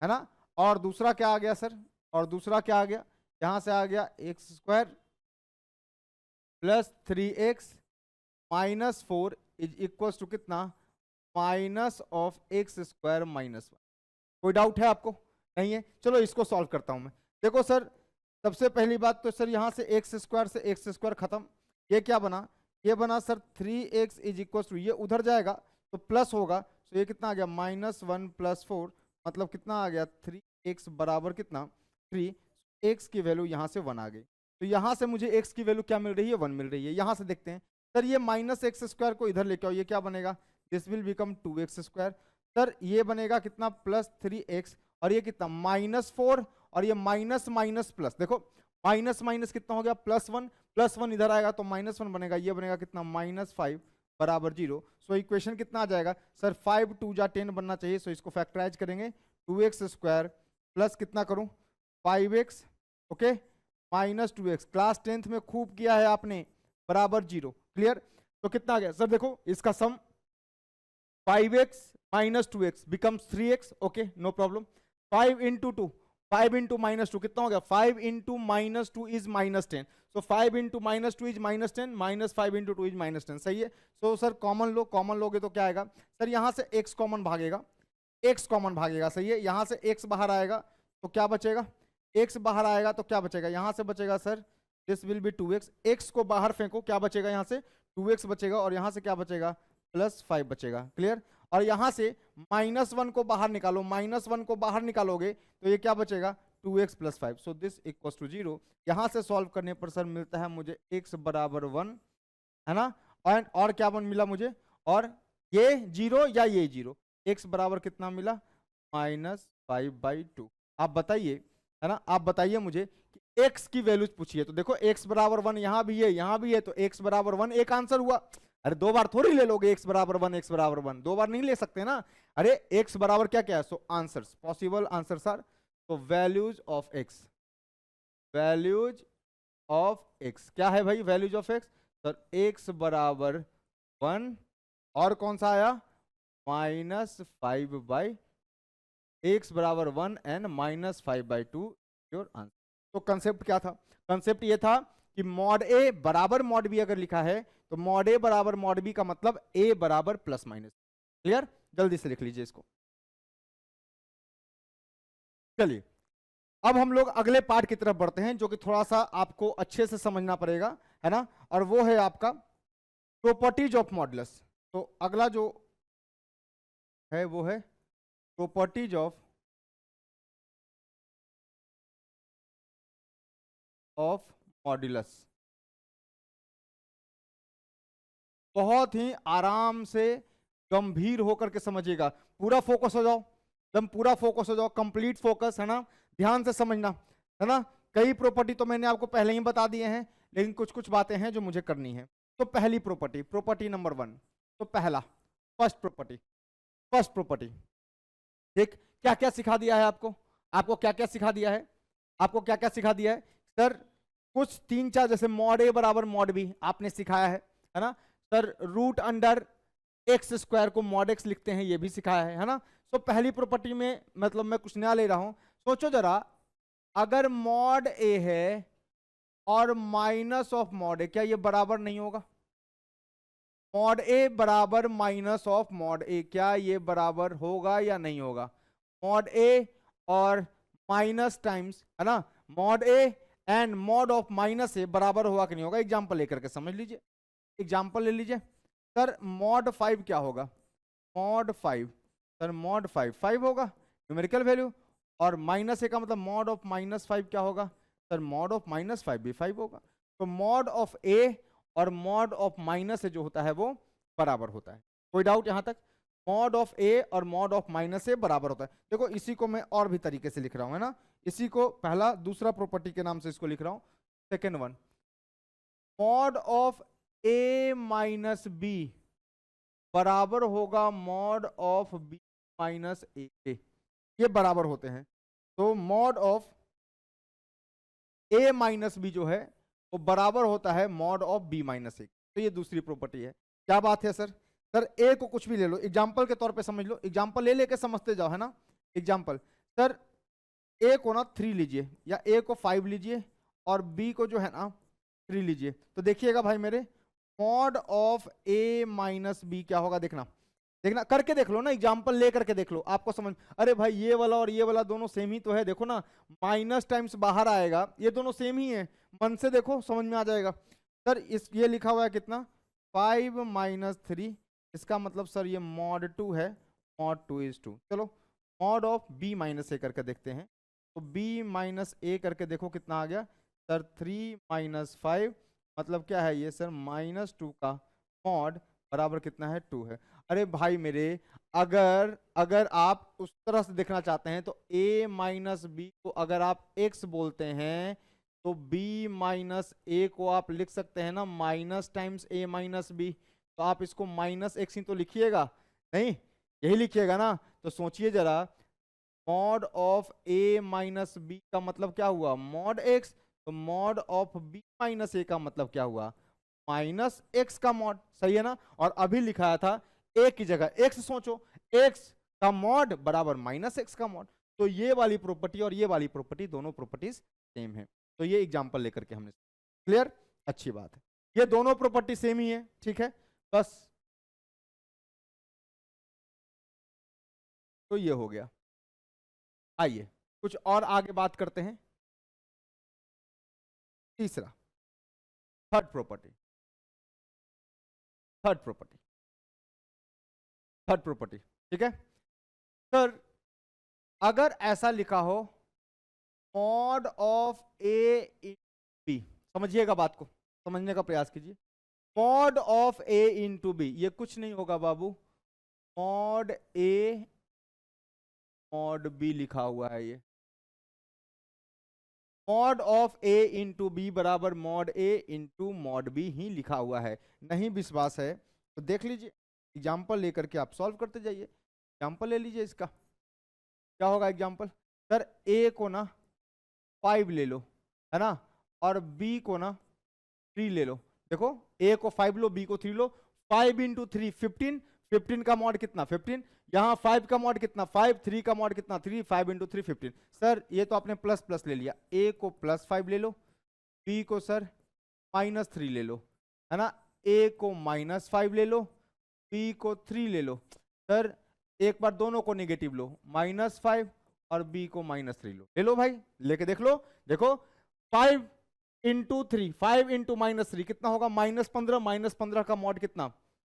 ना? और दूसरा क्या आ गया सर, और दूसरा क्या आ गया, यहां से आ गया x square plus 3x minus 4 is equal to कितना, minus of x square minus 1। कोई डाउट है आपको? नहीं है? चलो इसको सॉल्व करता हूं मैं। देखो सर, सबसे पहली बात तो सर यहां से एक्स स्क्वायर से एक्स स्क्वायर खत्म, ये क्या बना, ये बना sir 3x is equal to, ये उधर जाएगा तो प्लस होगा, तो ये कितना आ गया, माइनस 1 प्लस 4, मतलब कितना आ गया, 3x बराबर कितना, 3, x की वैल्यू यहां से 1 आ गई। तो यहां से मुझे x की वैल्यू क्या मिल रही है, 1 मिल रही है। यहां से देखते हैं सर, ये माइनस एक्स स्क्वायर को इधर लेके आओ, ये क्या बनेगा, this will become 2x square. Sir ये बनेगा कितना, प्लस 3x, और ये कितना, माइनस 4, और ये माइनस माइनस प्लस, देखो माइनस माइनस कितना हो गया, प्लस 1, प्लस 1 इधर आएगा तो माइनस 1 बनेगा, ये बनेगा कितना, माइनस 5 बराबर 0। सो इक्वेशन कितना आ जाएगा सर, 5 2 जा 10 बनना चाहिए। सो इसको फैक्टराइज करेंगे, 2x स्क्वायर प्लस कितना करूं, 5x, okay, minus 2x, class 10th में खूब किया है आपने, बराबर 0। क्लियर? तो कितना आ गया सर, देखो इसका sum 5x minus 2x becomes 3x, okay no problem. 5 into 2 5 into -2 कितना हो गया? 5 into -2 is -10, so 5 into -2 is -10, -5 into 2 is -10, सही है। सो सर कॉमन लो, कॉमन लोगे तो क्या आएगा सर? यहाँ से x कॉमन भागेगा, x कॉमन भागेगा, सही है। यहाँ से x बाहर आएगा तो क्या बचेगा? x बाहर आएगा तो क्या बचेगा? यहाँ से बचेगा sir this will be 2x, x को बाहर फेंको, क्या बचेगा? यहाँ से 2x बचेगा, और यहाँ से क्या बचेगा? +5 बचेगा, क्लियर। और यहाँ से -1 को बाहर निकालो, -1 को बाहर निकालोगे तो ये क्या बचेगा? 2x + 5, so this equals to 0। यहाँ से सॉल्व करने पर सर मिलता है मुझे x बराबर 1, है ना। और क्या मिला मुझे? और ये 0 या ये 0, x बराबर कितना मिला? -5/2। आप बताइए, है ना, आप बताइए मुझे कि x की वैल्यूज पूछिए तो देखो x बराबर 1 यहाँ भी है, यहाँ भी है, तो x बराबर 1 एक आंसर हुआ। अरे दो बार थोड़ी ले लोगे x बराबर 1, x बराबर 1 दो बार नहीं ले सकते ना। अरे x बराबर क्या क्या है? So answers, possible answers are, तो values of x, values of x क्या है भाई? Values of x sir x बराबर 1, और कौन सा आया? -5/, x बराबर 1 एंड -5/2 योर आंसर। तो कंसेप्ट क्या था? कंसेप्ट ये था कि मॉड a बराबर मॉड b अगर लिखा है तो मॉड a बराबर मॉड b का मतलब a बराबर +-। क्लियर? जल्दी से लिख लीजिए इसको। चलिए अब हम लोग अगले पार्ट की तरफ बढ़ते हैं, जो कि थोड़ा सा आपको अच्छे से समझना पड़ेगा, है ना, और वो है आपका प्रॉपर्टीज ऑफ मॉडुलस। तो अगला जो है वो है प्रॉपर्टीज ऑफ मॉडुलस। बहुत ही आराम से गंभीर होकर के समझिएगा, पूरा फोकस हो जाओ, एकदम पूरा फोकस हो जाओ, कंप्लीट फोकस, है ना, ध्यान से समझना, है ना। कई प्रॉपर्टी तो मैंने आपको पहले ही बता दिए हैं, लेकिन कुछ कुछ बातें हैं जो मुझे करनी है। तो पहली प्रॉपर्टी, प्रॉपर्टी नंबर 1, तो पहला फर्स्ट प्रॉपर्टी ठीक, क्या क्या सिखा दिया है आपको? आपको क्या क्या सिखा दिया है? आपको क्या क्या सिखा दिया है सर? कुछ 3-4 जैसे मॉड a बराबर मॉड b आपने सिखाया है ना सर। √x² को मॉड x लिखते हैं, ये भी सिखाया है ना। तो पहली प्रॉपर्टी में मतलब मैं कुछ नया ले रहा हूं, सोचो जरा, अगर मॉड a है और माइनस ऑफ मॉड a, क्या ये बराबर नहीं होगा? मॉड a बराबर माइनस ऑफ मॉड a, क्या ये बराबर होगा या नहीं होगा? मॉड a और माइनस टाइम्स, है ना, mod a and mod of minus a बराबर होगा कि नहीं होगा? एग्जांपल लेकर के समझ लीजिए, एग्जांपल ले लीजिए सर। मॉड 5 क्या होगा? मॉड 5 सर, मॉड 5 होगा न्यूमेरिकल वैल्यू, और माइनस a का मतलब मॉड ऑफ -5 क्या होगा सर? मॉड ऑफ -5 भी 5 होगा। तो मॉड ऑफ a और मॉड ऑफ माइनस ए जो होता है वो बराबर होता है। कोई डाउट यहां तक? मॉड ऑफ ए और मॉड ऑफ माइनस ए बराबर होता है। देखो इसी को मैं और भी तरीके से लिख रहा हूं, है ना, इसी को पहला दूसरा प्रॉपर्टी के नाम से इसको लिख रहा हूं। Second one, mod of a minus b बराबर होगा mod of b minus a, ये बराबर होते हैं। तो mod of a minus b जो है वो बराबर होता है mod of b minus a. तो ये दूसरी प्रॉपर्टी है। क्या बात है सर? सर ए को कुछ भी ले लो, एग्जाम्पल के तौर पे समझ लो, एग्जाम्पल ले लेके समझते जाओ, है ना। एग्जाम्पल सर, ए को ना 3 लीजिए या ए को 5 लीजिए और बी को जो है ना 3 लीजिए, तो देखिएगा भाई मेरे, mod of a minus b क्या होगा? देखना देखना करके देख लो ना, एग्जाम्पल ले करके देख लो, आपको समझ। अरे भाई ये वाला और ये वाला दोनों सेम ही तो है, देखो ना, माइनस टाइम्स बाहर आएगा, ये दोनों सेम ही है, मन से देखो समझ में आ जाएगा। सर इस ये लिखा हुआ है कितना? 5 - 3, इसका मतलब सर ये मॉड 2 है, मॉड 2 इज 2। चलो मॉड ऑफ बी माइनस ए करके देखते हैं, तो बी माइनस ए करके देखो कितना आ गया सर? 3 - 5 मतलब क्या है ये सर? -2 का मॉड बराबर कितना है? 2 है। अरे भाई मेरे, अगर आप उस तरह से देखना चाहते हैं तो a माइनस बी को अगर आप x बोलते हैं तो b माइनस ए को आप लिख सकते हैं ना minus times a minus b. तो आप इसको -x ही तो लिखिएगा, नहीं यही लिखिएगा ना। तो सोचिए जरा, mod of a minus b का मतलब क्या हुआ? Mod x। तो mod of b minus a का मतलब क्या हुआ? -x का मॉड, सही है ना। और अभी लिखाया था a की जगह x, सोचो x का मॉड बराबर -x का मॉड। तो ये वाली प्रॉपर्टी और ये वाली प्रॉपर्टी दोनों प्रॉपर्टीज सेम है। तो ये एग्जांपल लेकर के हमने, क्लियर, अच्छी बात है, ये दोनों प्रॉपर्टी सेम ही है, ठीक है। बस तो ये हो गया। आइए कुछ और आगे बात करते हैं। तीसरा, third property, third property, third property, ठीक है सर। अगर ऐसा लिखा हो mod of a in b, समझिएगा बात को, समझने का प्रयास कीजिए। Mod of a into b, ये कुछ नहीं होगा बाबू, मॉड ए मॉड बी लिखा हुआ है। ये mod of a into b बराबर mod a into mod b ही लिखा हुआ है। नहीं विश्वास है तो देख लीजिए, एग्जाम्पल लेकर के आप सॉल्व करते जाइए। एग्जाम्पल ले लीजिए, इसका क्या होगा एग्जाम्पल, सर ए को ना 5 ले लो, है ना, और बी को ना 3 ले लो। देखो ए को 5 लो, बी को 3 लो, 5 इंटू 3 15, 15 का मॉड कितना 15, यहाँ 5 का मॉड कितना 5, 3 का मॉड कितना 3, 5 इंटू 3 15। सर ये तो आपने प्लस प्लस ले लिया, ए को +5 ले लो, बी को सर -3 ले लो, है ना, ए को -5 ले लो, बी को 3 ले लो। सर एक बार दोनों को नेगेटिव लो, -5 और बी को -3 लो, ले लो भाई, लेके देख लो। देखो 5 इंटू 3, 5 इंटू -3 कितना होगा -15, -15 का मॉड कितना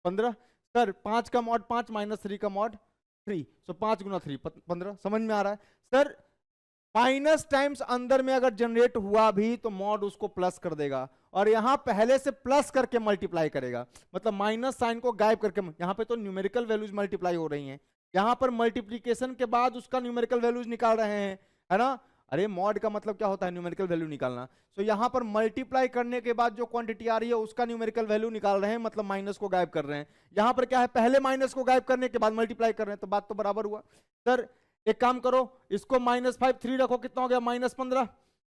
15, सर 5 का मॉड 5, -3 का मॉड 3, सो 5 गुना 3 15, समझ में आ रहा है सर। माइनस टाइम्स अंदर में अगर जनरेट हुआ भी तो मॉड उसको प्लस कर देगा, और यहां पहले से प्लस करके मल्टीप्लाई करेगा, मतलब माइनस साइन को गायब करके। यहां पे तो न्यूमेरिकल वैल्यूज मल्टीप्लाई हो रही हैं, यहां पर मल्टीप्लीकेशन के बाद उसका न्यूमेरिकल वैल्यूज निकाल रहे हैं, है ना। अरे मॉड का मतलब क्या होता है, न्यूमेरिकल वैल्यू निकालना। सो यहां पर मल्टीप्लाई करने के बाद जो क्वांटिटी आ रही है उसका न्यूमेरिकल वैल्यू निकाल रहे हैं, मतलब माइनस को गायब कर रहे हैं। यहां पर क्या है, पहले माइनस को गायब करने के बाद मल्टीप्लाई कर रहे हैं, तो बात तो बराबर हुआ। सर एक काम करो, इसको -5 3 रखो, कितना हो गया -15,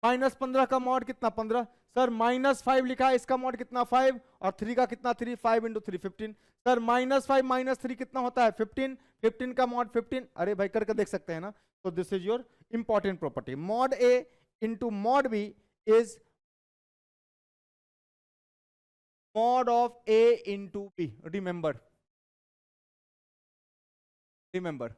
-15 का मॉड कितना 15, सर -5 लिखा है, इसका मॉड कितना 5, और 3 का कितना 3, 5 इंटू 3 15, सर -5 -3 कितना होता है 15, 15 का मॉड 15। अरे भाई करके देख सकते हैं ना। तो this is your important property, mod a into mod b is mod of a into b. Remember, remember,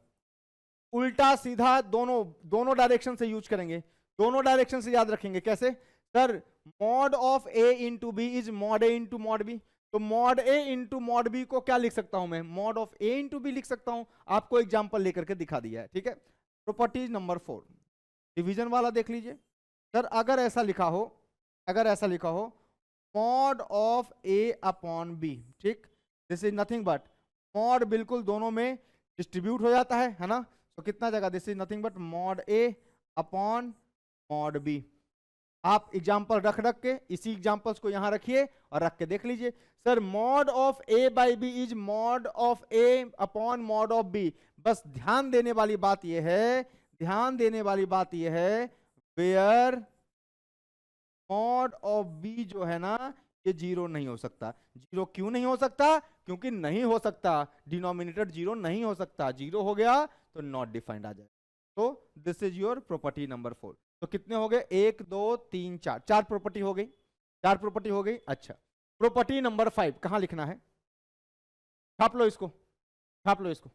उल्टा सीधा दोनों डायरेक्शन से यूज करेंगे, दोनों डायरेक्शन से याद रखेंगे। कैसे sir, mod of a into b is mod a into mod b, तो mod a into mod b को क्या लिख सकता हूं मैं, mod of a into b लिख सकता हूं। आपको एग्जांपल लेकर के दिखा दिया है, ठीक है। प्रॉपर्टीज नंबर 4, डिवीजन वाला देख लीजिए। सर अगर ऐसा लिखा हो, अगर ऐसा लिखा हो mod of a upon b, ठीक, this is nothing but mod बिल्कुल दोनों में डिस्ट्रीब्यूट हो जाता है ना, तो कितना जगह, this is nothing but mod a upon mod b. आप एग्जाम्पल रख रख के इसी एग्जाम्पल्स को यहां रखिए और रख के देख लीजिए। Sir mod of a by b is mod of a upon mod of b. बस ध्यान देने वाली बात यह है, ध्यान देने वाली बात यह है, वेयर मॉड ऑफ बी जो है ना ये 0 नहीं हो सकता। 0 क्यों नहीं हो सकता, क्योंकि नहीं हो सकता, डिनोमिनेटर 0 नहीं हो सकता, 0 हो गया तो नॉट डिफाइंड आ जाए। तो this is your property number 4। तो कितने हो गए, 1 2 3 4, 4 प्रॉपर्टी हो गई, 4 प्रॉपर्टी हो गई। अच्छा प्रॉपर्टी नंबर 5 कहां लिखना है, छाप लो इसको, छाप लो इसको,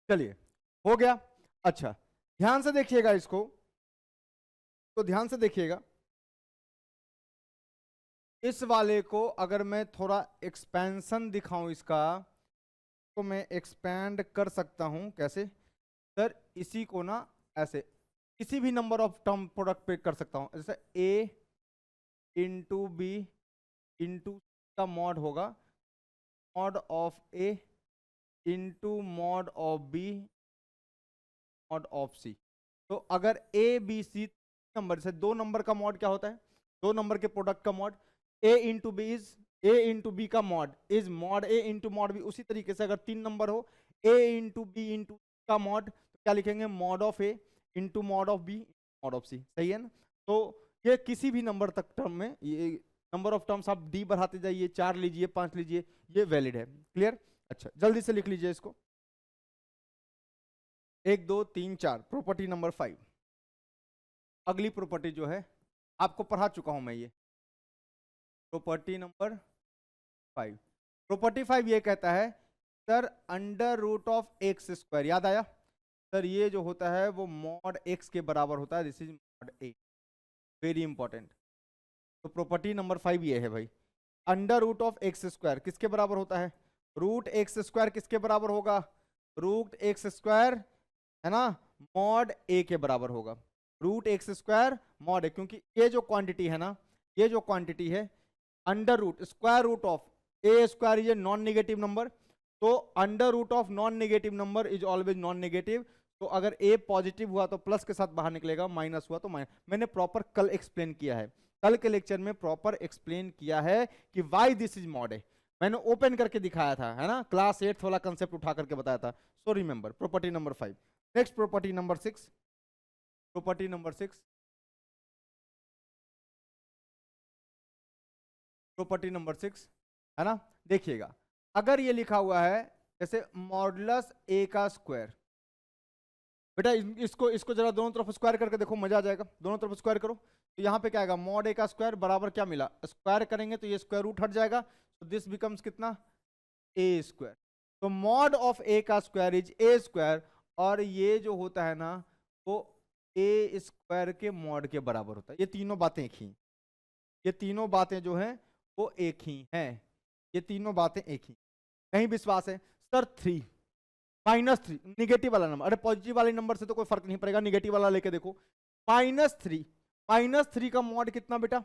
चलिए हो गया। अच्छा ध्यान से देखिएगा इसको, तो ध्यान से देखिएगा इस वाले को, अगर मैं थोड़ा एक्सपेंशन दिखाऊं इसका, तो मैं एक्सपेंड कर सकता हूं। कैसे सर, इसी को ना ऐसे किसी भी नंबर ऑफ टर्म प्रोडक्ट पे कर सकता हूं, जैसे a इंटू बी इंटू का मॉड होगा mod of a into mod of b mod of c। तो अगर a b c नंबर से, 2 नंबर का मॉड क्या होता है, 2 नंबर के प्रोडक्ट का mod, a into b is a into b का mod is mod a into mod b. उसी तरीके से अगर 3 नंबर हो, a इंटू बी इंटू का मॉड, तो क्या लिखेंगे, mod of a into mod of b mod of c। सही है ना। तो ये किसी भी नंबर तक टर्म में, ये नंबर ऑफ टर्म्स आप d बढ़ाते जाइए, 4 लीजिए 5 लीजिए, ये वैलिड है। क्लियर। अच्छा जल्दी से लिख लीजिए इसको, 1 2 3 4 प्रॉपर्टी नंबर 5। अगली प्रॉपर्टी जो है आपको पढ़ा चुका हूं मैं, ये प्रॉपर्टी नंबर 5। प्रॉपर्टी 5 ये कहता है sir under root of x square, याद आया सर, ये जो होता है वो मॉड एक्स के बराबर होता है, this is mod a, very important. तो प्रॉपर्टी नंबर 5 ये है भाई, under root of x square किसके बराबर होता है, रूट एक्स स्क्वायर किसके बराबर होगा, रूट एक्स स्क्वायर है ना, मॉड ए के बराबर होगा, रूट एक्स स्क्वायर मॉड ए, क्योंकि ये जो क्वांटिटी है ना, ये जो क्वांटिटी है under root square root of a square is a non negative number, तो under root of non negative number is always non negative, तो अगर ए पॉजिटिव हुआ तो प्लस के साथ बाहर निकलेगा, माइनस हुआ तो माइनस। मैंने प्रॉपर कल एक्सप्लेन किया है, कल के लेक्चर में प्रॉपर एक्सप्लेन किया है कि वाई दिस इज मॉड ए, मैंने ओपन करके दिखाया था, है ना, क्लास 8 वाला कंसेप्ट उठा करके बताया था, so remember property number 5। Next property number 6, property number 6, property number 6 है ना, देखिएगा अगर ये लिखा हुआ है जैसे मॉडुलस ए का स्क्वायर, बेटा इसको इसको जरा दोनों तरफ स्क्वायर करके देखो, मजा आ जाएगा, दोनों तरफ स्क्वायर करो, तो यहाँ पे क्या आएगा, मॉड ए का स्क्वायर बराबर क्या मिला, स्क्वायर करेंगे तो ये स्क्वायर रूट हट जाएगा, तो दिस बिकम्स कितना, ए स्क्वायर, तो मॉड ऑफ ए का स्क्वायर इज ए स्क्वायर, और ये जो होता है ना वो ए स्क्वायर के मॉड के बराबर होता है, ये तीनों बातें एक ही, ये तीनों बातें जो हैं वो एक ही हैं, ये तीनों बातें एक ही। कहीं विश्वास है सर, 3 -3 निगेटिव वाला नंबर, अरे पॉजिटिव वाले नंबर से तो कोई फर्क नहीं पड़ेगा, निगेटिव वाला लेके देखो, -3 का मॉड कितना बेटा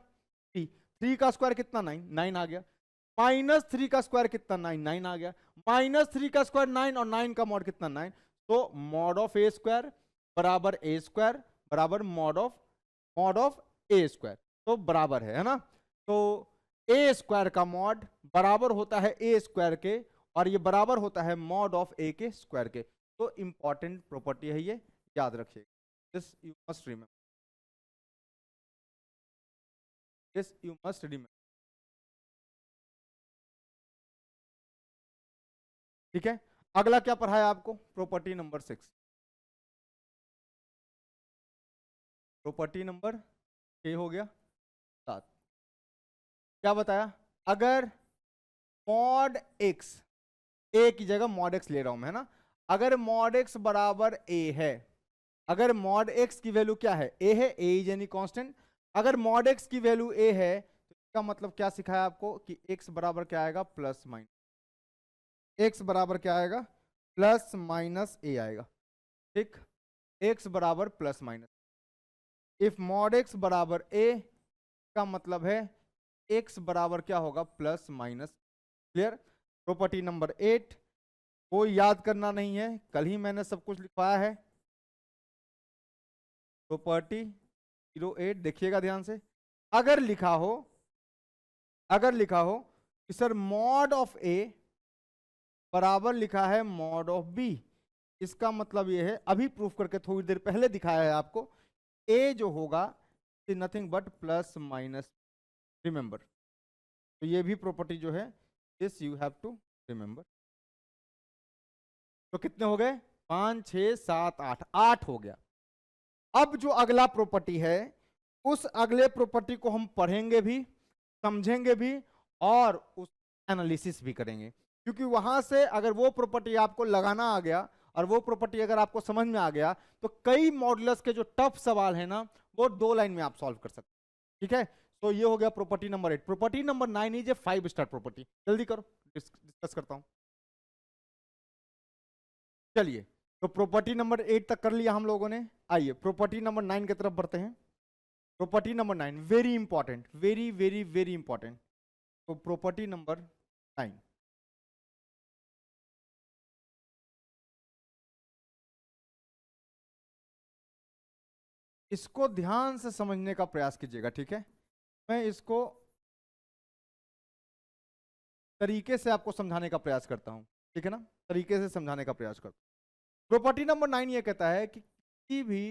3, 3 का स्क्वायर कितना 9, 9 आ गया, -3 का स्क्वायर कितना 9, 9 आ गया, -3 का स्क्वायर 9 और 9 का मॉड कितना 9, तो मॉड ऑफ ए स्क्वायर बराबर ए स्क्वायर बराबर मॉड ऑफ ए स्क्वायर, तो बराबर है ना, तो ए स्क्वायर का मॉड बराबर होता है ए स्क्वायर के, और ये बराबर होता है मॉड ऑफ ए के स्क्वायर के, तो इंपॉर्टेंट प्रॉपर्टी है ये, याद रखिएगा, this you must remember, this you must remember, ठीक है। अगला क्या पढ़ाया आपको, प्रॉपर्टी नंबर 6, प्रॉपर्टी नंबर 6 हो गया 7, क्या बताया, अगर मॉड एक्स, ए की जगह मॉड एक्स ले रहा हूं मैं, है ना, अगर मॉड एक्स बराबर ए है, अगर मॉड एक्स की वैल्यू क्या है, ए है, ए इज एनी कांस्टेंट, अगर मॉड एक्स की वैल्यू ए है तो इसका मतलब क्या सिखाया आपको कि एक्स बराबर क्या आएगा, प्लस माइनस, एक्स बराबर क्या आएगा, प्लस माइनस ए आएगा, ठीक, एक्स बराबर plus minus, if mod x बराबर ए का मतलब है एक्स बराबर क्या होगा, plus minus, clear. Property number 8 कोई याद करना नहीं है, कल ही मैंने सब कुछ लिखवाया है, प्रॉपर्टी 08 देखिएगा ध्यान से, अगर लिखा हो, अगर लिखा हो कि सर मॉड ऑफ ए बराबर लिखा है मॉड ऑफ बी, इसका मतलब ये है, अभी प्रूफ करके थोड़ी देर पहले दिखाया है आपको, ए जो होगा nothing but plus minus, remember, तो ये भी प्रॉपर्टी जो है this you have to remember. तो कितने हो गए, 5 6 7 8, 8 हो गया। अब जो अगला प्रॉपर्टी है उस अगले प्रॉपर्टी को हम पढ़ेंगे भी, समझेंगे भी, और उस एनालिसिस भी करेंगे, क्योंकि वहां से अगर वो प्रॉपर्टी आपको लगाना आ गया और वो प्रॉपर्टी अगर आपको समझ में आ गया तो कई मॉडुलस के जो टफ सवाल है ना वो 2 लाइन में आप सॉल्व कर सकते हैं, ठीक है। तो ये हो गया property number 8। Property number 9 is a 5 star property, जल्दी करो डिस्कस करता हूं, चलिए। तो प्रॉपर्टी नंबर 8 तक कर लिया हम लोगों ने, आइए प्रॉपर्टी नंबर 9 की तरफ बढ़ते हैं। Property number 9 very important, very very very important. तो प्रॉपर्टी नंबर 9, इसको ध्यान से समझने का प्रयास कीजिएगा, ठीक है। मैं इसको तरीके से आपको समझाने का प्रयास करता हूं, ठीक है ना, तरीके से समझाने का प्रयास करता हूं। प्रॉपर्टी नंबर 9 ये कहता है कि किसी भी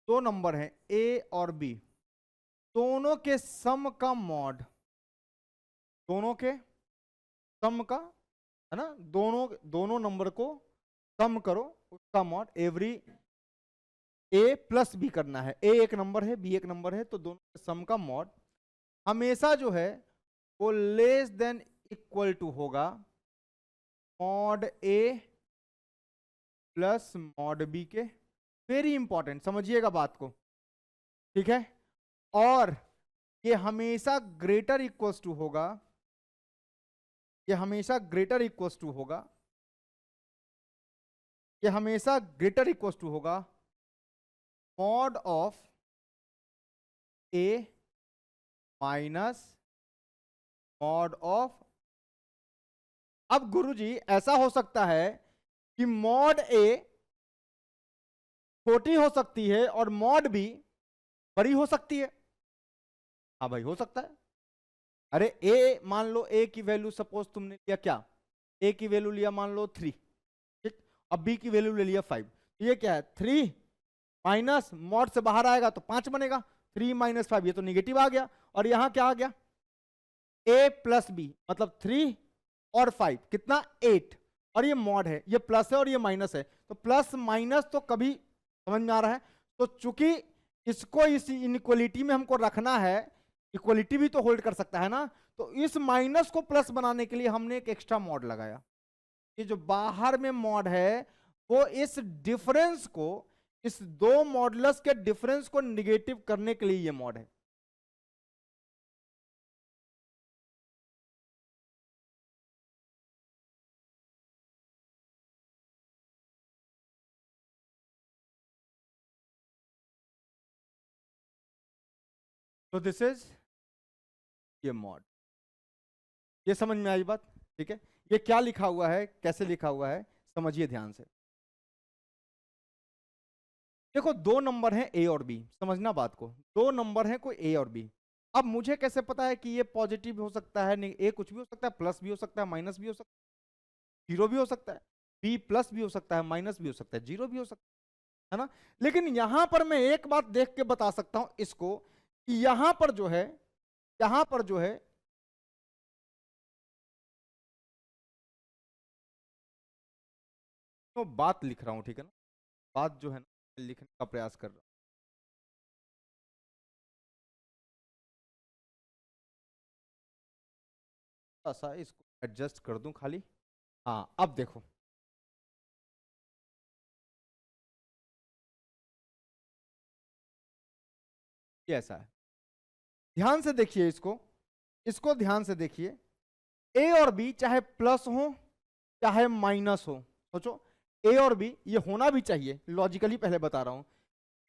2 नंबर हैं ए और बी, दोनों के सम का मॉड, दोनों के सम का, है ना, दोनों नंबर को सम करो उसका मॉड, एवरी ए प्लस बी करना है, ए एक नंबर है बी एक नंबर है, तो दोनों के सम का मॉड हमेशा जो है वो लेस देन इक्वल टू होगा mod a plus mod B के। वेरी इंपॉर्टेंट, समझिएगा बात को, ठीक है। और ये हमेशा ग्रेटर इक्वल्स टू होगा, ये हमेशा ग्रेटर इक्वल्स टू होगा, ये हमेशा ग्रेटर इक्वल्स टू होगा mod of a minus mod of. अब गुरुजी ऐसा हो सकता है कि मॉड ए छोटी हो सकती है और मॉड बी बड़ी हो सकती है। हाँ भाई, हो सकता है। अरे ए मान लो, ए की वैल्यू सपोज तुमने लिया क्या, ए की वैल्यू लिया मान लो 3, ठीक, अब बी की वैल्यू ले लिया 5, तो ये क्या है 3 माइनस मॉड से बाहर आएगा तो 5 बनेगा, 3 माइनस 5 ये तो निगेटिव आ गया, और यहां क्या आ गया ए प्लस बी मतलब 3 और 5 कितना 8, और ये मॉड है, ये प्लस है और ये माइनस है, तो प्लस माइनस तो कभी, समझ में आ रहा है। तो चूंकि इसको इस इनइक्वलिटी में हमको रखना है, इक्वलिटी भी तो होल्ड कर सकता है ना, तो इस माइनस को प्लस बनाने के लिए हमने एक एक्स्ट्रा मॉड लगाया। ये जो बाहर में मॉड है वो इस डिफरेंस को, इस दो मॉडुलस के डिफरेंस को निगेटिव करने के लिए ये मॉड है। तो दिस इज ये मॉड, ये समझ में आई बात, ठीक है। ये क्या लिखा हुआ है, कैसे लिखा हुआ है, समझिए ध्यान से। देखो दो नंबर हैं ए और बी, समझना बात को, दो नंबर हैं कोई ए और बी। अब मुझे कैसे पता है कि ये पॉजिटिव हो सकता है, नहीं ए कुछ भी हो सकता है, प्लस भी हो सकता है, माइनस भी हो सकता है, जीरो भी हो सकता है, बी प्लस भी हो सकता है, माइनस भी हो सकता है, जीरो भी हो सकता है ना। लेकिन यहां पर मैं एक बात देख के बता सकता हूं इसको, कि यहां पर जो है, यहां पर जो है तो बात लिख रहा हूं, ठीक है ना, बात जो है ना लिखने का प्रयास कर रहा हूं। ऐसा इसको एडजस्ट कर दूं खाली, हाँ अब देखो, ये ऐसा है, ध्यान से देखिए इसको, इसको ध्यान से देखिए। ए और बी चाहे प्लस हो चाहे माइनस हो, सोचो ए और बी ये होना भी चाहिए लॉजिकली, पहले बता रहा हूं।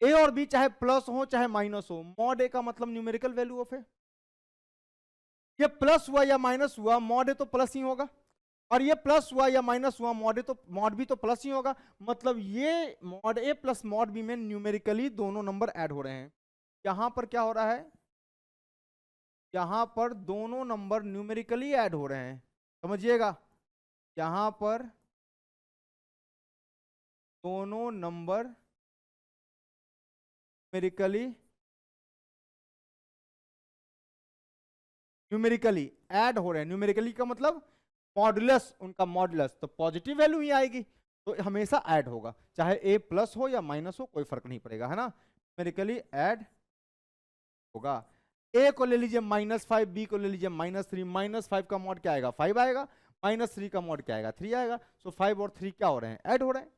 ए और बी चाहे प्लस हो चाहे माइनस हो, मॉड ए का मतलब न्यूमेरिकल वैल्यू ऑफ ए, ये प्लस हुआ या माइनस हुआ मॉड ए तो प्लस ही होगा, और ये प्लस हुआ या माइनस हुआ मॉड ए तो मॉड बी तो प्लस ही होगा। मतलब ये mod a plus mod B में न्यूमेरिकली दोनों नंबर ऐड हो रहे हैं। यहां पर क्या हो रहा है, यहां पर दोनों नंबर न्यूमेरिकली ऐड हो रहे हैं, समझिएगा, यहां पर दोनों नंबर न्यूमेरिकली ऐड हो रहे हैं। न्यूमेरिकली का मतलब मॉडुलस, उनका मॉडुलस तो पॉजिटिव वैल्यू ही आएगी, तो हमेशा ऐड होगा, चाहे ए प्लस हो या माइनस हो कोई फर्क नहीं पड़ेगा, है ना, न्यूमेरिकली ऐड होगा। ए को ले लीजिए -5, बी को ले लीजिए -3, -5 का मॉड क्या आएगा 5 आएगा, -3 का मॉड क्या आएगा 3 आएगा, सो 5 और 3 क्या हो रहे हैं ऐड हो रहे हैं।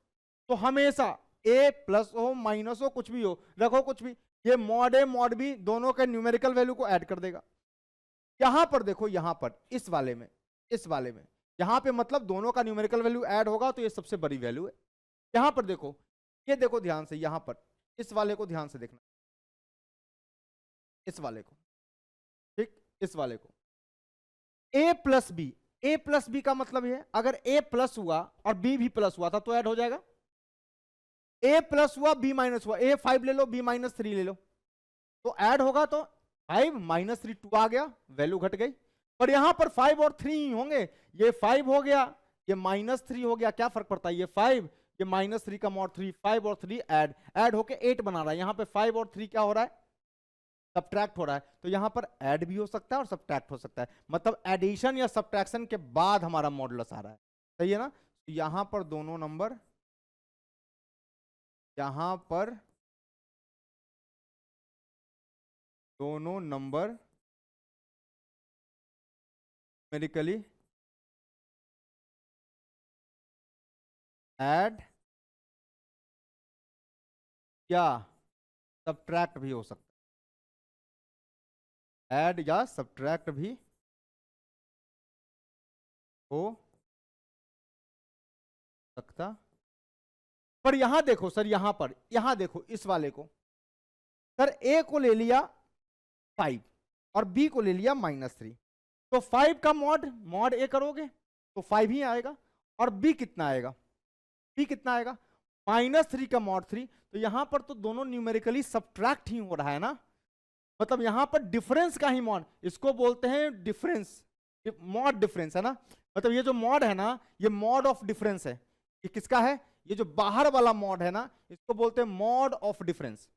तो हमेशा ए प्लस हो माइनस हो कुछ भी हो, रखो कुछ भी, ये मॉड ए मॉड बी दोनों के न्यूमेरिकल वैल्यू को ऐड कर देगा। यहां पर देखो, यहां पर इस वाले में, इस वाले में यहां पे मतलब दोनों का न्यूमेरिकल वैल्यू ऐड होगा तो ये सबसे बड़ी वैल्यू है। यहां पर देखो, ये देखो ध्यान से, यहां पर इस वाले को ध्यान से देखना, इस वाले को, ठीक, इस वाले को ए प्लस बी, ए प्लस बी का मतलब है अगर ए प्लस हुआ और बी भी प्लस हुआ था तो ऐड हो जाएगा। ए प्लस हुआ बी माइनस हुआ, ए 5 ले लो बी -3 ले लो तो ऐड होगा, तो 5 -3 2 आ गया, वैल्यू घट गई। पर यहां पर 5 और 3 ही होंगे, ये 5 हो गया ये -3 हो गया, क्या फर्क पड़ता है, ये 5 ये -3 का मॉड 3, 5 और 3 ऐड होके 8 बना रहा है। यहां पे 5 और 3 क्या हो रहा है सब्ट्रैक्ट हो रहा है, तो यहां पर ऐड भी हो सकता है और सब्ट्रैक्ट हो सकता है, मतलब एडिशन या सब्ट्रैक्शन के बाद हमारा मॉडुलस आ रहा है, सही है ना। तो यहां पर दोनों नंबर यहां पर दोनों नंबर न्यूमेरिकली ऐड या सब्ट्रैक्ट भी हो सकता है, ऐड या सब्ट्रैक्ट भी हो सकता। पर यहां देखो सर, यहां देखो इस वाले को, सर ए को ले लिया 5 और बी को ले लिया -3, तो 5 का मॉड मॉड ए करोगे तो 5 ही आएगा, और बी कितना आएगा, बी कितना आएगा -3 का मॉड 3। तो यहां पर तो दोनों न्यूमेरिकली सब्ट्रैक्ट ही हो रहा है ना, मतलब यहां पर डिफरेंस का ही मॉड, इसको बोलते हैं डिफरेंस, मॉड डिफरेंस है ना। मतलब ये जो मॉड है ना, ये मॉड ऑफ डिफरेंस है। ये किसका है, ये जो बाहर वाला मॉड है ना, इसको बोलते हैं मॉड ऑफ डिफरेंस।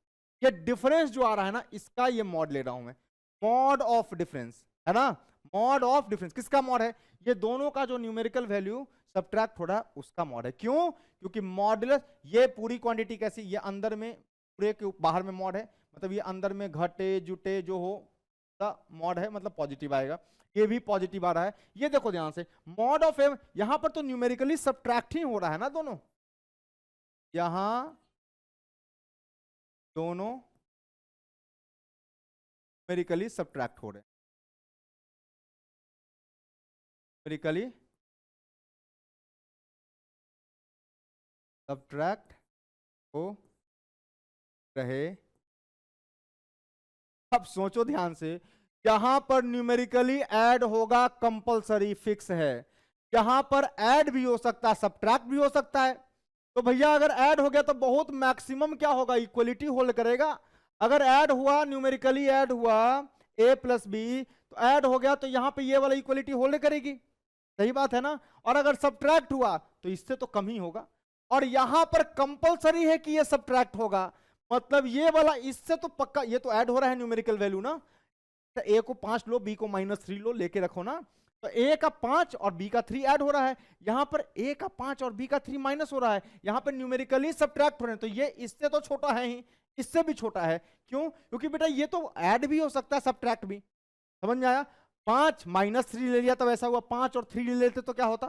ये डिफरेंस जो आ रहा है ना, इसका ये मॉड ले रहा हूं मैं, मॉड ऑफ डिफरेंस है ना। मॉड ऑफ डिफरेंस किसका मॉड है, ये दोनों का जो न्यूमेरिकल वैल्यू सब्ट्रैक्ट हो रहा है उसका मॉड है। क्यों, क्योंकि मॉडुलस, ये पूरी क्वांटिटी कैसी, ये अंदर में पूरे के बाहर में मॉड है, मतलब ये अंदर में घटे जुटे जो हो मॉड है, मतलब पॉजिटिव आएगा। ये भी पॉजिटिव आ रहा है। ये देखो ध्यान से, मॉड ऑफ एम, यहां पर तो न्यूमेरिकली सब्ट्रैक्ट ही हो रहा है ना दोनों, यहां दोनों न्यूमेरिकली सब्ट्रैक्ट हो रहे हैं, न्यूमेरिकली सब्ट्रैक्ट हो रहे। अब सोचो ध्यान से, यहां पर न्यूमेरिकली ऐड होगा कंपलसरी फिक्स है, यहां पर ऐड भी हो सकता है सब्ट्रैक्ट भी हो सकता है। तो भैया अगर ऐड हो गया तो बहुत मैक्सिमम क्या होगा, इक्वलिटी होल्ड करेगा। अगर ऐड हुआ, न्यूमेरिकली ऐड हुआ a प्लस बी, तो ऐड हो गया तो यहां पे ये वाला इक्वलिटी होल्ड करेगी, सही बात है ना। और अगर सब्ट्रैक्ट हुआ तो इससे तो कम ही होगा, और यहां पर कंपलसरी है कि ये सब्ट्रैक्ट होगा, मतलब ये वाला इससे तो पक्का, ये तो ऐड हो रहा है न्यूमेरिकल वैल्यू ना, तो ए को 5 लो, बी को -3 लो, लेके रखो ना, तो ए का 5 और बी का 3 ऐड हो रहा है, यहां पर ए का 5 और बी का 3 माइनस हो रहा है, यहां पर न्यूमेरिकली सब्ट्रैक्ट हो रहे हैं, तो ये इससे तो छोटा है ही, इससे भी छोटा है। क्यों, क्योंकि बेटा ये तो ऐड भी हो सकता है सब्ट्रैक्ट भी, समझ में आया। 5 -3 ले लिया तब ऐसा हुआ, 5 और 3 ले लेते तो क्या होता,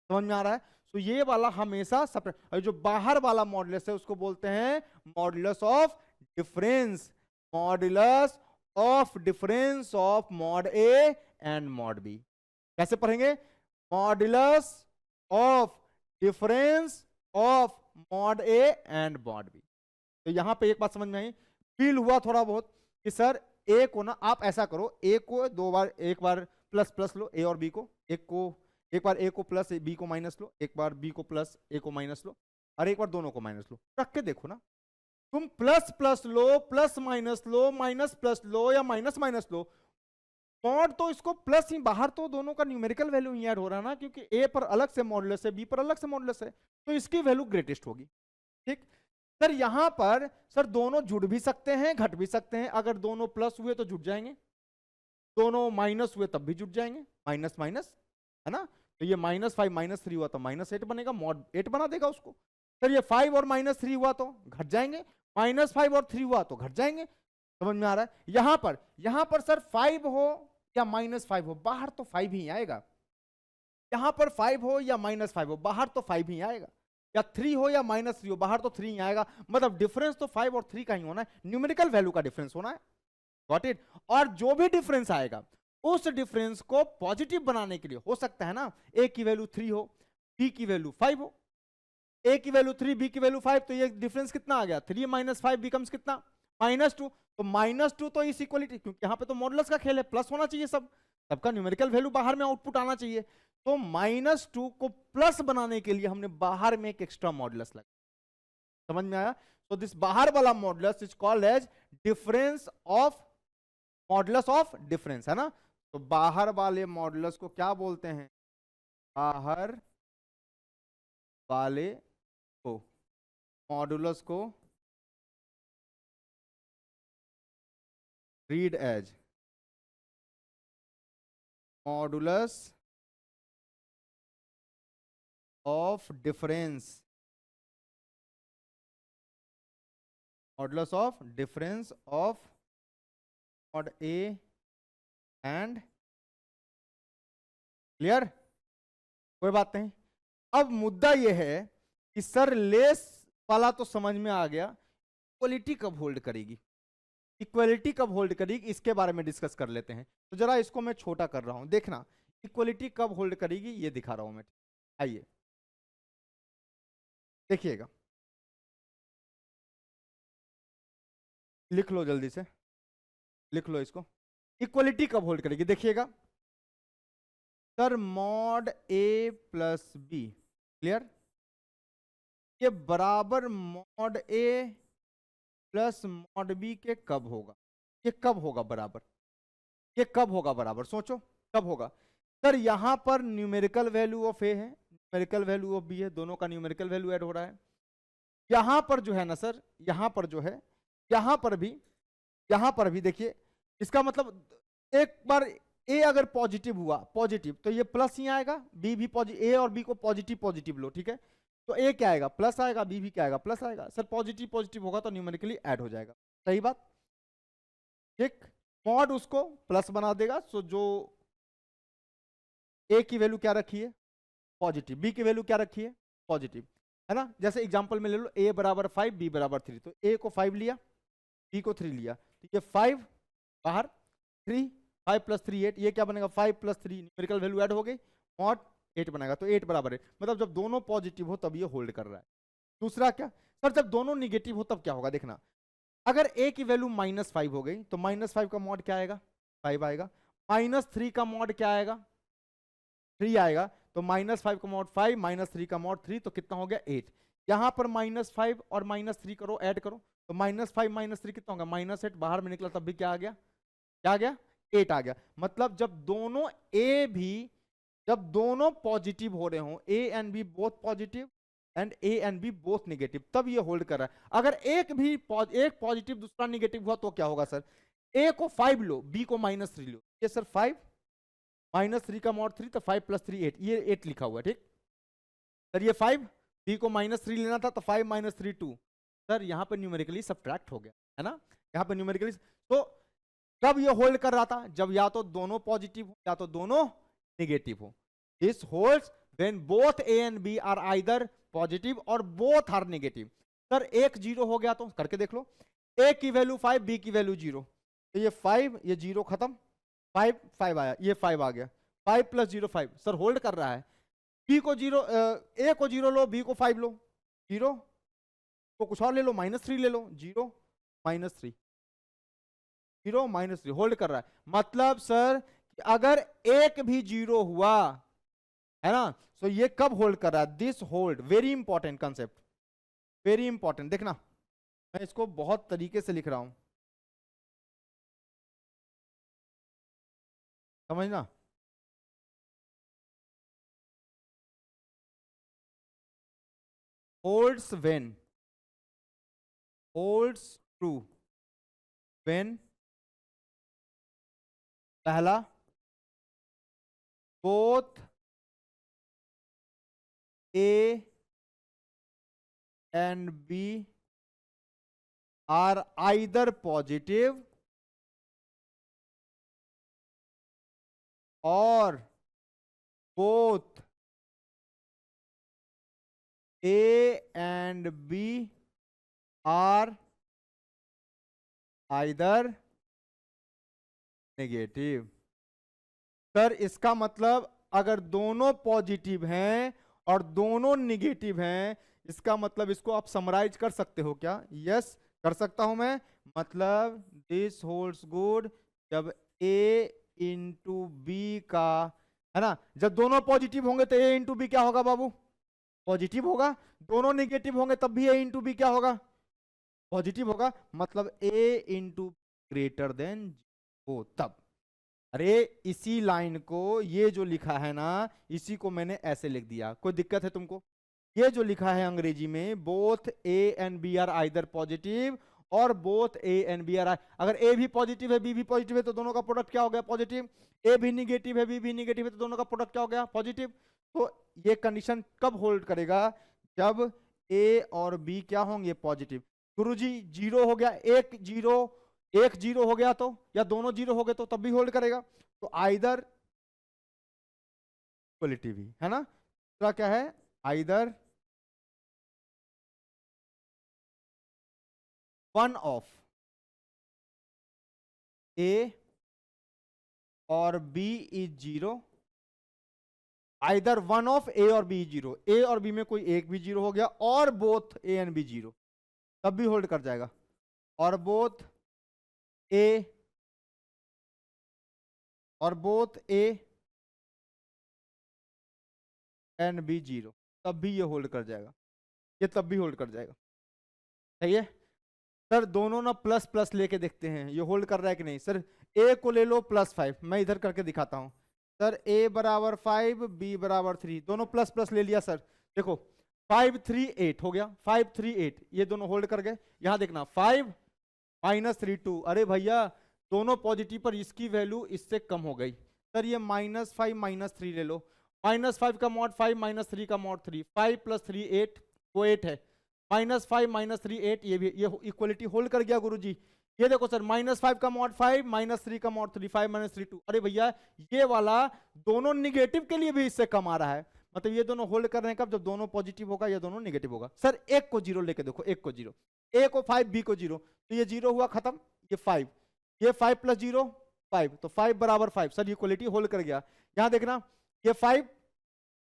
समझ में आ रहा है। तो ये वाला हमेशा सब्ट्रैक्ट, जो बाहर वाला मॉडुलस है उसको बोलते हैं modulus of difference, modulus of difference of mod a and mod b. कैसे पढ़ेंगे, modulus of difference of mod a and mod b. तो यहां पे एक बात समझ में आई, फील हुआ थोड़ा बहुत कि सर ए को ना आप ऐसा करो, ए को 2 बार, एक बार प्लस प्लस लो ए और बी को, एक बार ए को प्लस बी को माइनस लो, एक बार बी को प्लस ए को माइनस लो, और एक बार दोनों को माइनस लो, रख के देखो ना, तुम plus plus low, plus minus low, minus plus low, या माइनस माइनस लो, मॉड तो इसको प्लस ही, बाहर तो दोनों का न्यूमेरिकल वैल्यू ही ऐड हो रहा है ना, क्योंकि ए पर अलग से मॉडुलस है, बी पर अलग से मॉडुलस है, तो इसकी वैल्यू ग्रेटेस्ट होगी। ठीक सर, यहां पर सर दोनों जुड़ भी सकते हैं घट भी सकते हैं, अगर दोनों प्लस हुए तो जुड़ जाएंगे, दोनों माइनस हुए तब भी जुड़ जाएंगे, माइनस माइनस है ना। तो ये -5 -3 हुआ तो -8 बनेगा, मॉड 8 बना देगा उसको। सर ये 5 और -3 हुआ तो घट जाएंगे, -5 और 3 हुआ तो घट जाएंगे, समझ में आ रहा है। यहां पर सर 5 हो या -5 हो, बाहर तो 5 ही आएगा, यहां पर 5 हो या -5 हो, बाहर तो 5 ही आएगा, या 3 हो या -3 हो, बाहर तो 3 ही आएगा, मतलब डिफरेंस तो 5 और 3 का ही होना है, न्यूमेरिकल वैल्यू का डिफरेंस होना है, गॉट इट। और जो भी डिफरेंस आएगा उस डिफरेंस को पॉजिटिव बनाने के लिए, हो सकता है ना ए की वैल्यू 3 हो, बी की वैल्यू 5 हो, ए की वैल्यू 3 बी की वैल्यू 5, तो ये डिफरेंस कितना आ गया, 3 - 5 बिकम्स कितना, -2। तो -2 तो इस इक्वलिटी, क्योंकि यहां पे तो मॉडुलस का खेल है, प्लस होना चाहिए, सबका न्यूमेरिकल वैल्यू बाहर में आउटपुट आना चाहिए, तो -2 को प्लस बनाने के लिए हमने बाहर में एक एक्स्ट्रा मॉडुलस लगा, समझ में आया। तो दिस बाहर वाला modulus is called age difference of, modulus of difference है ना। तो बाहर वाले मॉडुलस को क्या बोलते हैं, बाहर वाले को मॉडुलस को read as modulus of difference modulus of difference of mod a and, clear, कोई बात नहीं। अब मुद्दा यह है कि सर लेस वाला तो समझ में आ गया, इक्वलिटी कब होल्ड करेगी, इक्वलिटी कब होल्ड करेगी इसके बारे में डिस्कस कर लेते हैं। तो जरा इसको मैं छोटा कर रहा हूं, देखना इक्वलिटी कब होल्ड करेगी ये दिखा रहा हूं मैं। आइए देखिएगा, लिख लो जल्दी से, लिख लो इसको, इक्वलिटी कब होल्ड करेगी देखिएगा। Sir mod a plus B, clear, ये बराबर mod a plus mod B के कब होगा, ये कब होगा बराबर, ये कब होगा बराबर, सोचो कब होगा। सर यहां पर न्यूमेरिकल वैल्यू ऑफ ए है, न्यूमेरिकल वैल्यू ऑफ बी है, दोनों का न्यूमेरिकल वैल्यू ऐड हो रहा है। यहां पर जो है ना सर, यहां पर जो है, यहां पर भी देखिए, इसका मतलब एक बार ए अगर पॉजिटिव हुआ, पॉजिटिव, तो ये प्लस ही आएगा, बी भी पॉजिटिव, ए और बी को पॉजिटिव पॉजिटिव लो, ठीक है, तो ए क्या आएगा प्लस आएगा, बी भी क्या आएगा प्लस आएगा। सर पॉजिटिव पॉजिटिव होगा तो न्यूमेरिकली ऐड हो जाएगा, सही बात, ठीक। मॉड उसको प्लस बना देगा, सो जो ए की वैल्यू क्या रखी है पॉजिटिव, बी की वैल्यू क्या रखी है पॉजिटिव, है ना। जैसे एग्जांपल में ले लो, ए बराबर 5 बी बराबर 3, तो ए को 5 लिया, बी को 3 लिया, तो ये 5 बाहर, 3, 5 प्लस 3 8, ये क्या बनेगा 5 प्लस 3, न्यूमेरिकल वैल्यू ऐड हो गई, मॉड 8 बनेगा, तो 8 बराबर है, मतलब जब दोनों पॉजिटिव हो तब ये होल्ड कर रहा है। दूसरा क्या सर, जब दोनों निगेटिव हो तब क्या होगा, देखना, अगर ए की वैल्यू -5 हो गई तो -5 का मॉड क्या आएगा 5 आएगा, -3 का मॉड क्या आएगा 3 आएगा, तो -5 का मॉड 5, -3 का मॉड 3, तो कितना हो गया 8। यहां पर -5 और -3 करो, ऐड करो, तो -5 -3 कितना होगा -8, बाहर में निकला तब भी क्या आ गया, क्या आ गया 8 आ गया। मतलब जब दोनों पॉजिटिव हो रहे हो, a and b both positive and a and b both negative, तब ये होल्ड कर रहा है। अगर एक पॉजिटिव दूसरा नेगेटिव हुआ तो क्या होगा सर, ए को 5 लो, बी को -3 लो, ये सर 5 -3 का मॉड 3, तो 5 प्लस 3 8, ये 8 लिखा हुआ है, ठीक सर, ये 5, बी को -3 लेना था तो 5 -3 2, सर यहां पर न्यूमेरिकली सब्ट्रैक्ट हो गया, है ना, यहां पर न्यूमेरिकली। तो कब ये होल्ड कर रहा था, जब या तो दोनों पॉजिटिव हो या तो दोनों नेगेटिव हो। This holds when both a and b are either positive और बोथ आर नेगेटिव। सर एक 0 हो गया तो करके देख लो, ए की वैल्यू 5 बी की वैल्यू 0, तो ये 5 ये 0 खत्म, 5 आया, ये 5 आ गया, 5 प्लस 0 5, सर होल्ड कर रहा है। बी को 0, ए को 0 लो, बी को 5 लो, 0 को कुछ और ले लो, -3 ले लो, 0 -3 0 -3 होल्ड कर रहा है। मतलब सर अगर एक भी 0 हुआ, है ना, तो ये कब होल्ड कर रहा है, this hold, very important concept, very important, देखना मैं इसको बहुत तरीके से लिख रहा हूं, समझना। होल्ड्स ट्रू व्हेन, पहला both a and b are either positive और both a and b are either negative. Sir इसका मतलब अगर दोनों पॉजिटिव हैं और दोनों नेगेटिव हैं, इसका मतलब इसको आप समराइज कर सकते हो क्या, यस कर सकता हूं मैं। मतलब दिस होल्ड्स गुड जब ए इंटू बी का, है ना, जब दोनों पॉजिटिव होंगे तो ए इंटू बी क्या होगा बाबू, पॉजिटिव होगा, दोनों नेगेटिव होंगे तब भी ए इंटू बी क्या होगा, पॉजिटिव होगा। मतलब ए इंटू ग्रेटर देन ओ, तब। अरे इसी लाइन को, ये जो लिखा है ना, इसी को मैंने ऐसे लिख दिया, कोई दिक्कत है तुमको, ये जो लिखा है अंग्रेजी में, both a and b are either positive और both a and b are, अगर ए भी पॉजिटिव है बी भी पॉजिटिव है तो दोनों का प्रोडक्ट क्या हो गया पॉजिटिव, ए भी निगेटिव है बी भी निगेटिव है तो दोनों का प्रोडक्ट क्या हो गया पॉजिटिव। तो ये कंडीशन कब होल्ड करेगा, जब ए और बी क्या होंगे पॉजिटिव। गुरुजी जीरो हो गया, एक जीरो हो गया तो, या दोनों जीरो हो गए तो तब भी होल्ड करेगा। तो आइदर इक्वलिटी भी है ना, तो क्या है, आइदर वन ऑफ ए और b is zero, either one of a और बी जीरो, ए और बी में कोई एक भी जीरो हो गया, और both a and b zero, तब भी होल्ड कर जाएगा। और both a and b zero, तब भी ये होल्ड कर जाएगा, ये तब भी होल्ड कर जाएगा। सही है सर, दोनों ना प्लस प्लस लेके देखते हैं ये होल्ड कर रहा है कि नहीं। सर ए को ले लो +5, मैं इधर करके दिखाता हूं। सर a बराबर 5, b बराबर 3, दोनों प्लस प्लस ले लिया सर। देखो 5 3 8 हो गया, 5 3 8, ये दोनों होल्ड कर गए। यहां देखना 5 -3 2, अरे भैया दोनों पॉजिटिव पर इसकी वैल्यू इससे कम हो गई। सर ये -5 -3 ले लो, -5 का मॉड 5 -3 का मॉड 3, 5 + 3 8, वो 8 है, -5 -3 8, ये भी ये इक्वलिटी होल्ड कर गया गुरुजी। ये देखो सर -5 का मॉड 5 -3 का मॉड 3, 5 -3 2, अरे भैया ये वाला दोनों निगेटिव के लिए भी इससे कम आ रहा है, मतलब ये दोनों होल्ड कर रहे हैं कब, जब दोनों पॉजिटिव होगा या दोनों निगेटिव होगा। सर एक को जीरो लेके देखो, एक को जीरो, ए को 5 बी को जीरो, तो ये जीरो हुआ खत्म, ये 5, ये 5 + 0 5, तो 5 बराबर 5, सर इक्वलिटी होल्ड कर गया। यहां देखना ये 5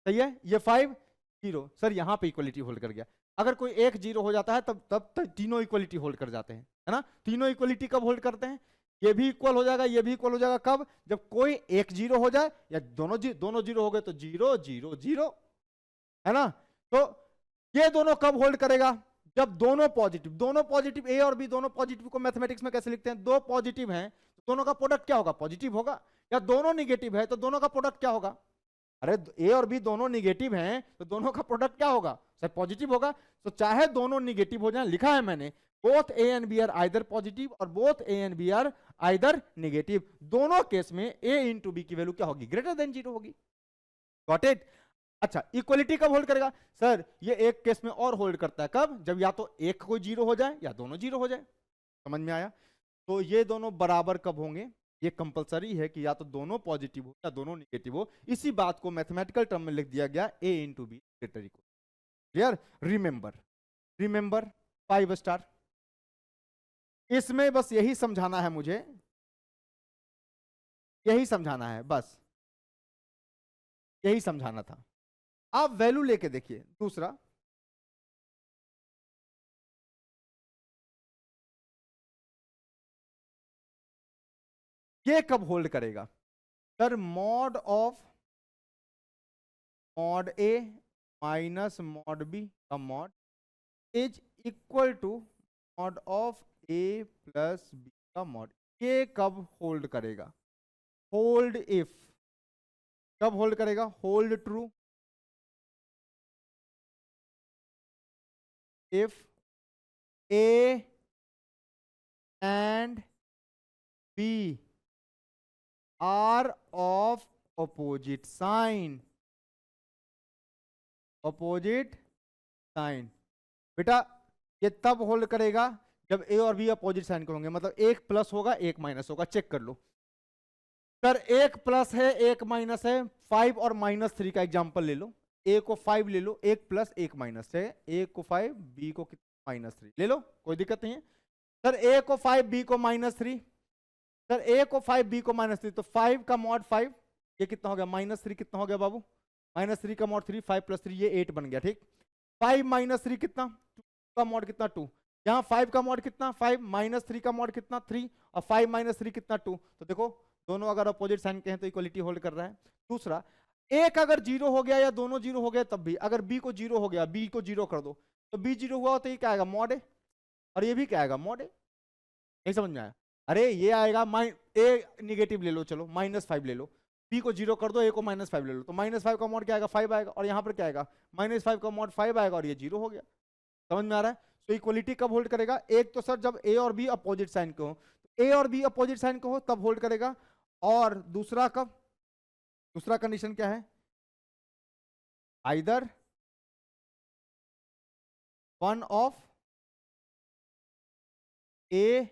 सही है, ये 5 0, सर यहां पे इक्वलिटी होल्ड कर गया। अगर कोई एक जीरो हो जाता है तब तीनों इक्वलिटी होल्ड कर जाते हैं, है ना। तीनों इक्वलिटी कब होल्ड करते हैं, ये भी इक्वल हो जाएगा, ये भी इक्वल हो जाएगा, कब, जब कोई एक जीरो हो जाए या दोनों जीरो हो गए तो 0 0 0, है ना। तो ये दोनों कब होल्ड करेगा, जब दोनों पॉजिटिव ए और बी दोनों पॉजिटिव को मैथमेटिक्स में कैसे लिखते हैं, दो पॉजिटिव हैं तो दोनों का प्रोडक्ट क्या होगा, पॉजिटिव होगा, या दोनों निगेटिव है तो दोनों का प्रोडक्ट क्या होगा, अरे ए और बी दोनों निगेटिव हैं तो दोनों का प्रोडक्ट क्या होगा, सर पॉजिटिव होगा। तो चाहे दोनों निगेटिव हो जाए, लिखा है मैंने both a and b are either positive और both a and b are either negative, दोनों केस में ए इंटू बी की वैल्यू क्या होगी, ग्रेटर देन 0 होगी। Got it. अच्छा इक्वलिटी कब होल्ड करेगा, सर ये एक केस में और होल्ड करता है, कब, जब या तो एक कोई जीरो हो जाए या दोनों जीरो हो जाए। समझ में आया। तो ये दोनों बराबर कब होंगे, ये कंपलसरी है कि या तो दोनों पॉजिटिव हो या दोनों निगेटिव हो। इसी बात को मैथमेटिकल टर्म में लिख दिया गया a into b greater equal. Clear, remember 5 star. इसमें बस यही समझाना है मुझे, यही समझाना है, बस यही समझाना था। आप वैल्यू लेके देखिए। दूसरा, ये कब होल्ड करेगा, sir mod of mod a minus mod b का mod is equal to mod of a plus b का मॉड, ये कब होल्ड करेगा, होल्ड इफ, कब होल्ड करेगा, hold true if a and b are of opposite sign, opposite sign. बेटा ये तब होल्ड करेगा जब ए और बी अपोजिट साइन के होंगे, मतलब एक प्लस होगा एक माइनस होगा, चेक कर लो। सर एक प्लस है एक माइनस है, 5 और -3 का एग्जांपल ले लो, ए को 5 ले लो, एक प्लस एक माइनस है, ए को 5 बी को -3 ले लो, कोई दिक्कत नहीं है। सर ए को 5 बी को -3, सर ए को 5 बी को -3, तो 5 का मॉड 5, ये कितना हो गया, -3 कितना हो गया बाबू, -3 का मॉड 3, 5 + 3 ये 8 बन गया, ठीक। 5 -3 कितना, 2 का मॉड कितना 2, यहाँ 5 का मॉड कितना 5, -3 का मॉड कितना 3, और 5 - 3 कितना 2, तो देखो दोनों अगर अपोजिट साइन के हैं तो इक्वलिटी होल्ड कर रहा है। दूसरा, एक अगर जीरो हो गया या दोनों जीरो हो गए तब भी, अगर बी को जीरो हो गया, बी को जीरो कर दो, तो बी जीरो हुआ तो ये क्या आएगा, मॉड है, और ये भी क्या आएगा, मॉड है। नहीं समझ में आया, अरे ये आएगा ए निगेटिव ले लो, चलो -5 ले लो, बी को जीरो कर दो, ए को -5 ले लो, तो -5 का मॉड क्या आएगा, 5 आएगा, और यहाँ पर क्या आएगा, -5 का मॉड 5 आएगा, और ये जीरो हो गया। समझ में आ रहा है। तो इक्वलिटी कब होल्ड करेगा, एक तो सर जब ए और बी अपोजिट साइन के हो, ए और बी अपोजिट साइन के हो तब होल्ड करेगा, और दूसरा कब, दूसरा कंडीशन क्या है, आइदर वन ऑफ ए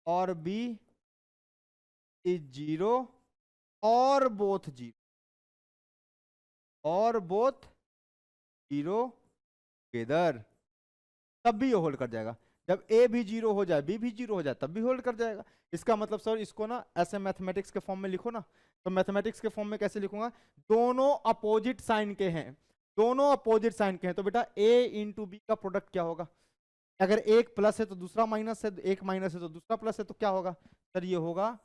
और बी इज जीरो और बोथ जीरो, और बोथ जीरो टुगेदर, तब भी ये होल्ड कर जाएगा। जब ए भी जीरो हो जाए, बी भी जीरो हो जाए, तब भी होल्ड कर जाएगा। इसका मतलब सर इसको ना ऐसे मैथमेटिक्स के फॉर्म में लिखो ना, तो मैथमेटिक्स के फॉर्म में कैसे लिखूंगा, दोनों अपोजिट साइन के हैं, दोनों अपोजिट साइन के हैं, तो बेटा ए इंटू बी का प्रोडक्ट क्या होगा, अगर एक प्लस है तो दूसरा माइनस है, एक माइनस है तो दूसरा प्लस है, तो क्या होगा सर, ये होगा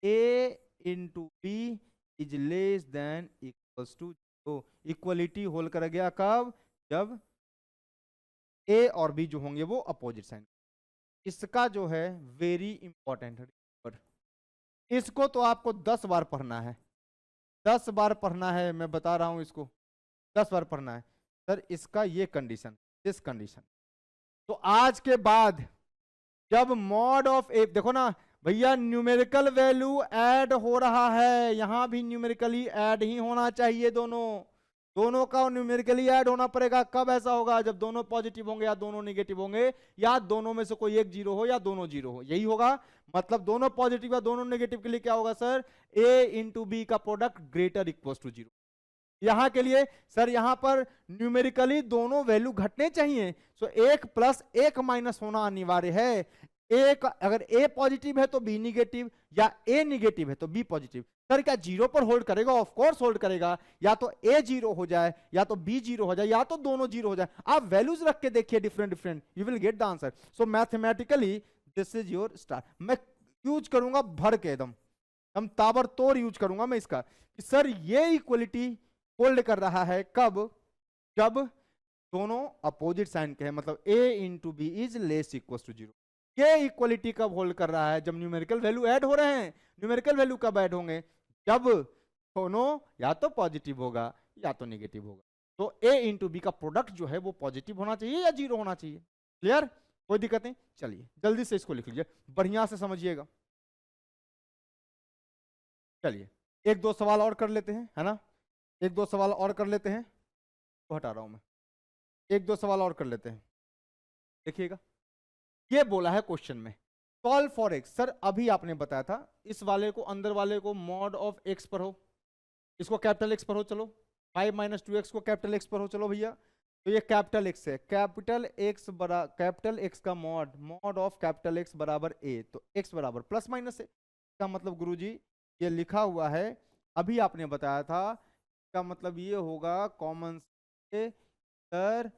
a into b is less than equals to zero. Equality hold कर गया कब, जब ए और बी जो होंगे वो अपोजिट साइन। इसका जो है वेरी इंपॉर्टेंट है, इसको तो आपको 10 बार पढ़ना है, 10 बार पढ़ना है, मैं बता रहा हूं इसको 10 बार पढ़ना है सर। इसका ये कंडीशन, दिस कंडीशन, तो आज के बाद जब मॉड ऑफ ए, देखो ना भैया न्यूमेरिकल वैल्यू ऐड हो रहा है, यहां भी न्यूमेरिकली ऐड ही होना चाहिए, दोनों का न्यूमेरिकली ऐड होना पड़ेगा। कब ऐसा होगा, जब दोनों पॉजिटिव होंगे या दोनों नेगेटिव होंगे, या दोनों में से कोई एक जीरो हो या दोनों जीरो हो, यही होगा। मतलब दोनों पॉजिटिव या दोनों नेगेटिव के लिए क्या होगा सर, ए इंटू बी का product greater equal to zero. यहां के लिए सर यहां पर न्यूमेरिकली दोनों वैल्यू घटने चाहिए, सो एक प्लस एक माइनस होना अनिवार्य है। एक अगर ए पॉजिटिव है तो बी निगेटिव, या ए निगेटिव है तो बी पॉजिटिव। सर क्या जीरो पर होल्ड करेगा, ऑफ कोर्स होल्ड करेगा, या तो ए जीरो हो जाए या तो बी जीरो हो जाए या तो दोनों जीरो हो जाए। आप वैल्यूज रख के देखिए different different, you will get the answer. So mathematically this is your star. मैं यूज करूंगा भर के एकदम, हम ताबड़तोड़ यूज करूंगा मैं इसका, कि सर ये इक्वलिटी होल्ड कर रहा है कब, जब दोनों अपोजिट साइन के हैं, मतलब a into b is less equal to zero. ये इक्वलिटी कब होल्ड कर रहा है, जब न्यूमेरिकल वैल्यू ऐड हो रहे हैं। न्यूमेरिकल वैल्यू कब ऐड होंगे, जब दोनों या तो पॉजिटिव होगा या तो नेगेटिव होगा। तो ए इंटू बी का प्रोडक्ट जो है वो पॉजिटिव होना चाहिए या जीरो होना चाहिए। क्लियर, कोई दिक्कत नहीं। चलिए जल्दी से इसको लिख लीजिए, बढ़िया से समझिएगा। चलिए एक दो सवाल और कर लेते हैं, है ना, एक दो सवाल और कर लेते हैं, तो हटा रहा हूं मैं, एक दो सवाल और कर लेते हैं। देखिएगा ये बोला है क्वेश्चन में, सॉल्व फॉर एक्स। सर अभी आपने बताया था इस वाले को, अंदर वाले को मॉड ऑफ एक्स पर हो, इसको कैपिटल एक्स पर हो, चलो 5 माइनस 2x को कैपिटल एक्स पर हो, चलो भैया। तो ये कैपिटल एक्स है, कैपिटल एक्स बरा कैपिटल एक्स का mod, mod of capital x बराबर ए, तो एक्स बराबर प्लस माइनस है। इसका मतलब गुरुजी ये लिखा हुआ है, अभी आपने बताया था, इसका मतलब ये होगा कॉमन से सर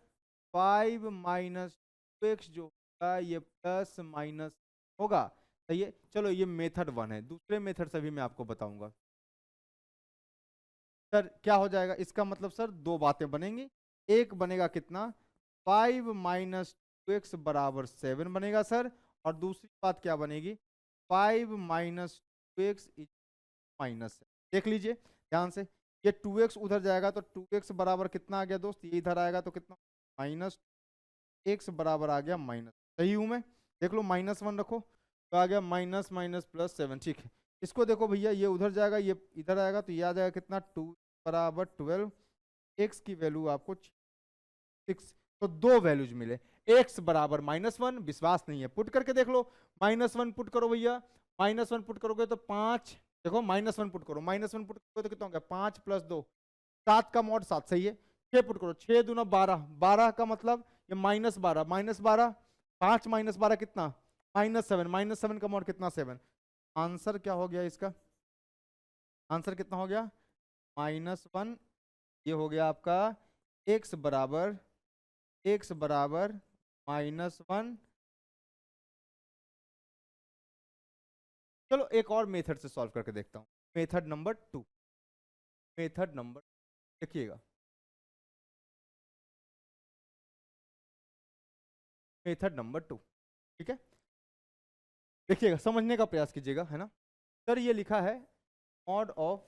5 माइनस 2x जो होगा ये प्लस माइनस होगा, सही है। चलो ये मेथड 1 है, दूसरे मेथड से भी मैं आपको बताऊंगा। सर क्या हो जाएगा, इसका मतलब सर दो बातें बनेंगी, एक बनेगा कितना 5 माइनस 2x बराबर 7 बनेगा सर, और दूसरी बात क्या बनेगी 5 माइनस 2x माइनस, देख लीजिए ध्यान से, ये 2x उधर जाएगा तो 2x बराबर कितना आ गया दोस्त, ये इधर आएगा तो कितना माइनस x बराबर आ गया माइनस, सही हूं मैं, देख लो -1 रखो तो आ गया माइनस माइनस प्लस 7, ठीक है। इसको देखो भैया ये उधर जाएगा ये इधर आएगा तो ये आ जाएगा कितना 2 बराबर 12, x की वैल्यू आपको 6, तो दो वैल्यूज मिले, x बराबर -1, विश्वास नहीं है पुट करके देख लो, -1 पुट करो भैया, -1 पुट करोगे तो 5, देखो -1 पुट करो, -1 पुट करोगे तो कितना हो गया 5 + 2 7 का मॉड 7, सही है। 6 पुट करो, 6 दूना 12, 12 का मतलब ये -12, -12 5 - 12 कितना -7, -7 का मॉड कितना 7, आंसर क्या हो गया इसका, आंसर कितना हो गया -1, ये हो गया आपका x बराबर -1। चलो एक और मेथड से सॉल्व करके देखता हूं, मेथड नंबर 2, मेथड नंबर देखिएगा, मेथड नंबर 2, ठीक है। देखिएगा समझने का प्रयास कीजिएगा, है ना। सर ये लिखा है मॉड ऑफ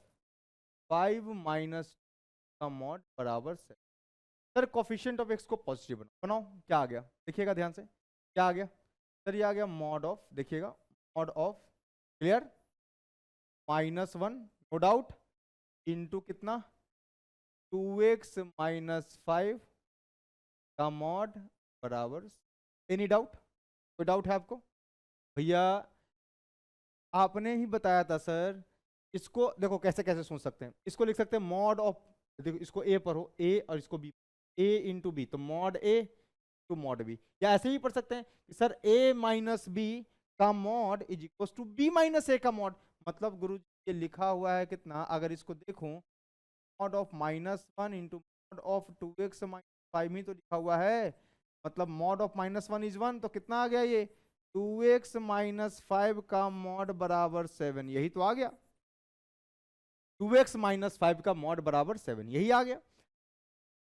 5 माइनस का मॉड बराबर 7। सर कोफिशिएंट ऑफ एक्स को पॉजिटिव बनाओ, क्या आ गया देखिएगा ध्यान से, क्या आ गया सर, ये आ गया मॉड ऑफ, देखिएगा mod of, clear, -1 no doubt into कितना 2x - 5 का मॉड बराबर, एनी डाउट, कोई डाउट है आपको? भैया आपने ही बताया था सर, इसको देखो कैसे कैसे सोच सकते हैं, इसको लिख सकते हैं मॉड ऑफ, देखो इसको ए पर हो ए और इसको बी, ए इंटू बी, तो mod a to mod b, या ऐसे ही पढ़ सकते हैं कि सर ए माइनस बी का mod is equal to b minus a का मॉड। मतलब गुरु ये लिखा हुआ है कितना, अगर इसको देखूं mod of -1 into mod of 2x minus 5 ही तो लिखा हुआ है, मतलब मॉड ऑफ -1 इज 1, तो कितना आ गया ये 2x माइनस 5 का मॉड बराबर 7, यही तो आ गया 2x माइनस 5 का मॉड बराबर 7, यही आ गया।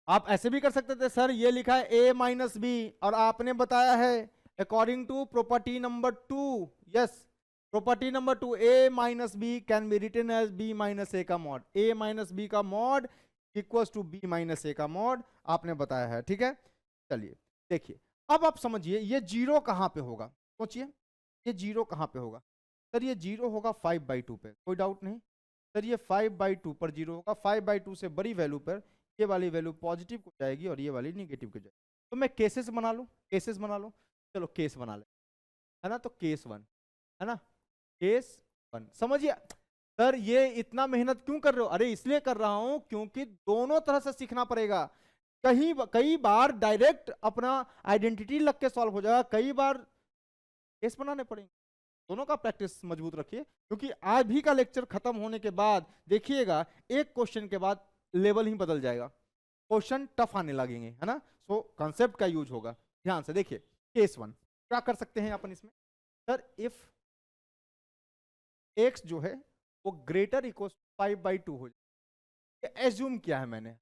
आप ऐसे भी कर सकते थे सर, ये लिखा है a माइनस बी और आपने बताया है according to property number 2, yes property number 2, a minus b can be written as b minus a का मॉड, a माइनस बी का mod equals to b minus a का मॉड, आपने बताया है, ठीक है। चलिए देखिए अब आप समझिए ये जीरो कहां पे होगा, सोचिए ये जीरो कहां पे होगा। सर ये जीरो होगा 5/2 पे, कोई डाउट नहीं। सर ये 5/2 पर जीरो होगा, 5/2 से बड़ी वैल्यू पर ये वाली वैल्यू पॉजिटिव को जाएगी और ये वाली निगेटिव को जाएगी। तो मैं केसेस बना लूं, केसेस बना लो, चलो केस बना ले, है ना, तो केस 1 है ना, केस 1 समझिए। सर ये इतना मेहनत क्यों कर रहे हो? अरे इसलिए कर रहा हूं क्योंकि दोनों तरह से सीखना पड़ेगा। कई बार डायरेक्ट अपना आइडेंटिटी लग के सॉल्व हो जाएगा, कई बार केस बनाने पड़ेंगे। दोनों का प्रैक्टिस मजबूत रखिए, क्योंकि आज भी का लेक्चर खत्म होने के बाद देखिएगा एक क्वेश्चन के बाद लेवल ही बदल जाएगा, क्वेश्चन टफ आने लगेंगे, है ना। सो कॉन्सेप्ट का यूज होगा। ध्यान से देखिए केस 1 क्या कर सकते हैं अपन इसमें, सर इफ x जो है वो ग्रेटर इक्वल 5/2 हो जाए, एज्यूम किया है मैंने।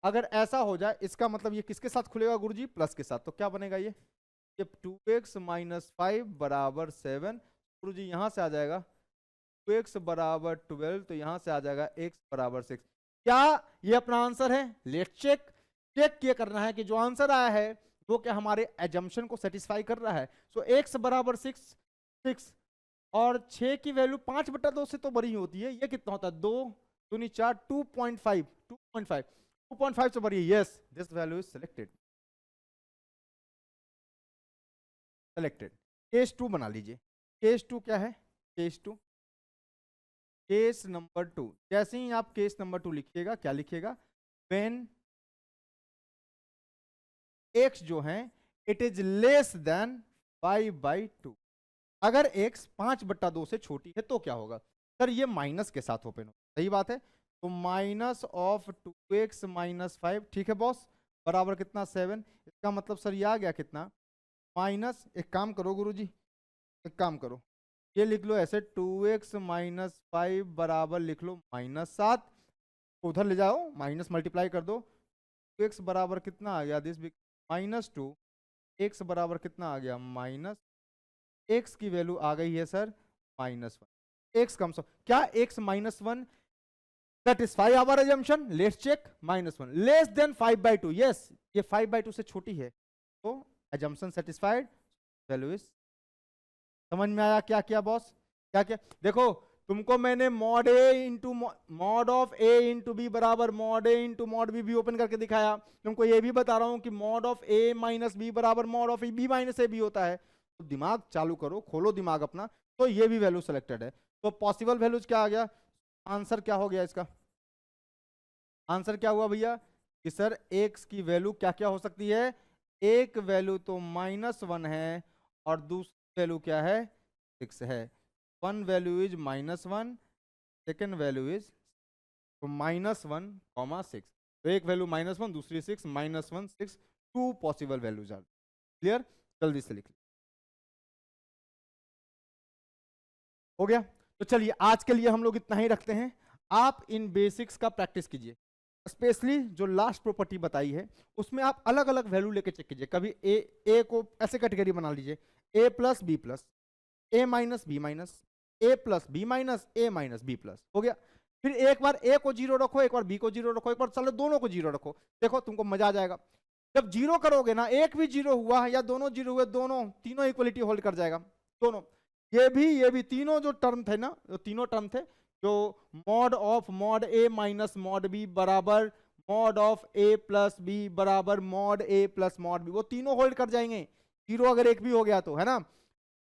अगर ऐसा हो जाए इसका मतलब ये किसके साथ खुलेगा गुरुजी? प्लस के साथ। तो क्या बनेगा ये 2x माइनस 5 बराबर 7, गुरुजी यहां से आ जाएगा 2x बराबर 12, तो यहां से आ जाएगा x बराबर 6। क्या ये अपना आंसर है? Let's check. चेक ये करना है कि जो आंसर आया है वो क्या हमारे एजम्पशन को सेटिस्फाई कर रहा है। सो x बराबर 6 और 6 की वैल्यू 5/2 से तो बड़ी होती है, ये कितना होता है 2 दूनी 4, 2.5 से बड़ी है। Yes this value is selected, selected. Case 2 बना लीजिए। केस 2 क्या है? केस 2 केस नंबर 2, जैसे ही आप केस नंबर 2 लिखिएगा, क्या लिखिएगा? व्हेन x जो है इट इज लेस देन 5/2। अगर x 5/2 से छोटी है तो क्या होगा? सर ये माइनस के साथ ओपन हो, सही बात है। तो माइनस ऑफ 2x माइनस 5, ठीक है बॉस, बराबर कितना 7। इसका मतलब सर ये आ गया कितना माइनस, एक काम करो गुरुजी, एक काम करो ये लिख लो ऐसे 2x माइनस 5 बराबर लिख लो -7, उधर ले जाओ माइनस मल्टीप्लाई कर दो, 2x बराबर कितना आ गया दिस -2, x बराबर कितना आ गया माइनस, x की वैल्यू आ गई है सर -1, x कम क्या x -1 satisfy our assumption? let's check -1 less than 5/2, yes ये 5/2 से छोटी है तो assumption satisfied, वैल्यू इज। समझ में आया क्या किया बॉस? क्या किया देखो, तुमको मैंने mod a into mod of a into b बराबर mod a into mod b भी ओपन करके दिखाया। तुमको ये भी बता रहा हूं कि mod of a minus b बराबर mod of b minus a भी होता है। तो दिमाग चालू करो, खोलो दिमाग अपना। तो ये भी वैल्यू सेलेक्टेड है। तो पॉसिबल वैल्यूज क्या आ गया? आंसर क्या हो गया इसका? आंसर क्या हुआ भैया कि सर एक्स की वैल्यू क्या क्या हो सकती है? एक वैल्यू तो -1 है और दूसरी वैल्यू क्या है? 6 है। One value is -1, second value is तो -1, 6। तो एक वैल्यू -1, दूसरी 6, -1, 6, 2 पॉसिबल वैल्यूज आर। क्लियर? जल्दी से लिख लीजिए। हो गया? तो चलिए आज के लिए हम लोग इतना ही रखते हैं। आप इन बेसिक्स का प्रैक्टिस कीजिए, स्पेशली जो लास्ट प्रॉपर्टी बताई है उसमें आप अलग अलग वैल्यू लेके चेक कीजिए। कभी ए को ऐसे कैटेगरी बना लीजिए, a plus b plus, a minus b minus, a plus b minus, a minus b plus. हो गया? फिर एक बार a को 0 रखो, एक बार b को 0 रखो, एक बार चलो दोनों को 0 रखो। देखो तुमको मजा आ जाएगा। जब 0 करोगे ना, एक भी 0 हुआ या दोनों 0 हुए, दोनों तीनों इक्वलिटी होल्ड कर जाएगा। दोनों ये भी तीनों जो टर्म थे ना, जो तीनों टर्म थे, जो mod of mod a minus mod b बराबर mod of a plus b बराबर mod a plus mod b, वो तीनों होल्ड कर जाएंगे। जीरो अगर एक भी हो गया तो, है ना,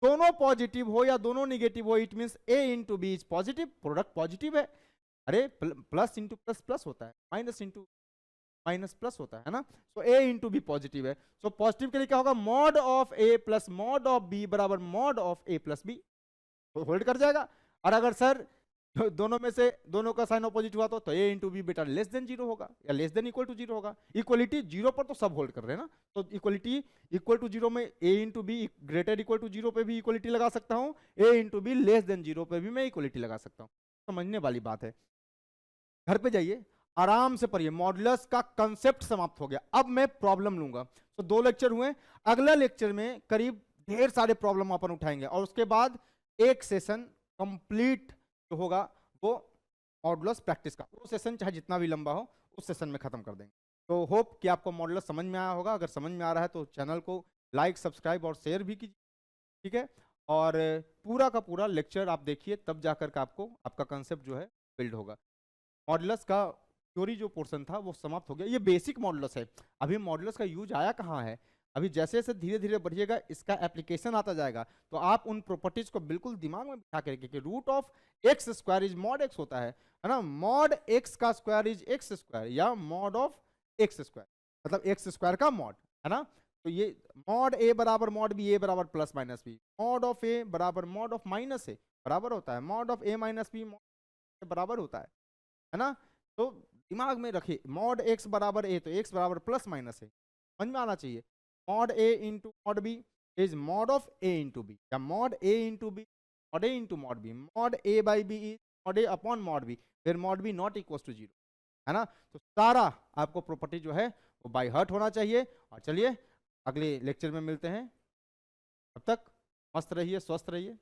दोनों पॉजिटिव हो या दोनों निगेटिव हो, it means a into b is positive, product positive है। अरे प्लस इंटू प्लस प्लस होता है, माइनस इंटू माइनस प्लस होता है ना, so a into b positive है। सो पॉजिटिव के लिए क्या होगा, mod of a plus mod of b बराबर mod of a plus b, hold कर जाएगा। और अगर सर दोनों में से दोनों का साइन ऑपोजिट हुआ तो ए इंटू बी बेटा लेस देन जीरो होगा या less than equal to zero होगा। इक्वलिटी जीरो पर तो सब होल्ड कर रहे हैं ना, तो इक्वलिटी इक्वल टू जीरो में a into b greater equal to zero पे भी इक्वलिटी लगा सकता हूँ, a into b less than zero पे भी मैं इक्वलिटी लगा सकता हूँ। समझने वाली बात है। घर पे जाइए आराम से पढ़िए, मॉडुलस का कंसेप्ट समाप्त हो गया। अब मैं प्रॉब्लम लूंगा। तो 2 लेक्चर हुए, अगला लेक्चर में करीब ढेर सारे प्रॉब्लम अपन उठाएंगे और उसके बाद एक सेशन कंप्लीट जो होगा वो मॉडुलस प्रैक्टिस का, वो सेशन चाहे जितना भी लंबा हो उस सेशन में खत्म कर देंगे। तो होप कि आपको मॉडुलस समझ में आया होगा। अगर समझ में आ रहा है तो चैनल को लाइक सब्सक्राइब और शेयर भी कीजिए, ठीक है। और पूरा का पूरा लेक्चर आप देखिए, तब जाकर के आपको आपका कंसेप्ट जो है बिल्ड होगा। मॉडुलस का थ्योरी जो पोर्शन था वो समाप्त हो गया। ये बेसिक मॉडुलस है, अभी मॉडुलस का यूज आया कहाँ है। अभी जैसे जैसे धीरे धीरे बढ़िएगा इसका एप्लीकेशन आता जाएगा, तो आप उन प्रॉपर्टीज को बिल्कुल दिमाग में बिठा करके कि root of x square is mod x होता है ना, मॉड एक्स का स्क्वायर इज एक्स स्क्वायर या मॉड ऑफ एक्स स्क्वायर, मतलब एक्स स्क्वायर का मॉड, है ना। तो ये मॉड ए बराबर मॉड बी, ए बराबर plus minus b, mod of a बराबर मॉड ऑफ माइनस ए बराबर होता है mod of a minus b बराबर होता है ना। तो दिमाग में रखिए, मॉड एक्स बराबर ए तो एक्स बराबर प्लस माइनस है, समझ में आना चाहिए। Mod a into mod b is mod of a into b, या mod a into b mod a into mod b, mod a by b is mod a upon mod b, फिर mod b not equal to zero, है ना। तो सारा आपको property जो है वो बाय हार्ट होना चाहिए। और चलिए अगले लेक्चर में मिलते हैं, तब तक मस्त रहिए, स्वस्थ रहिए।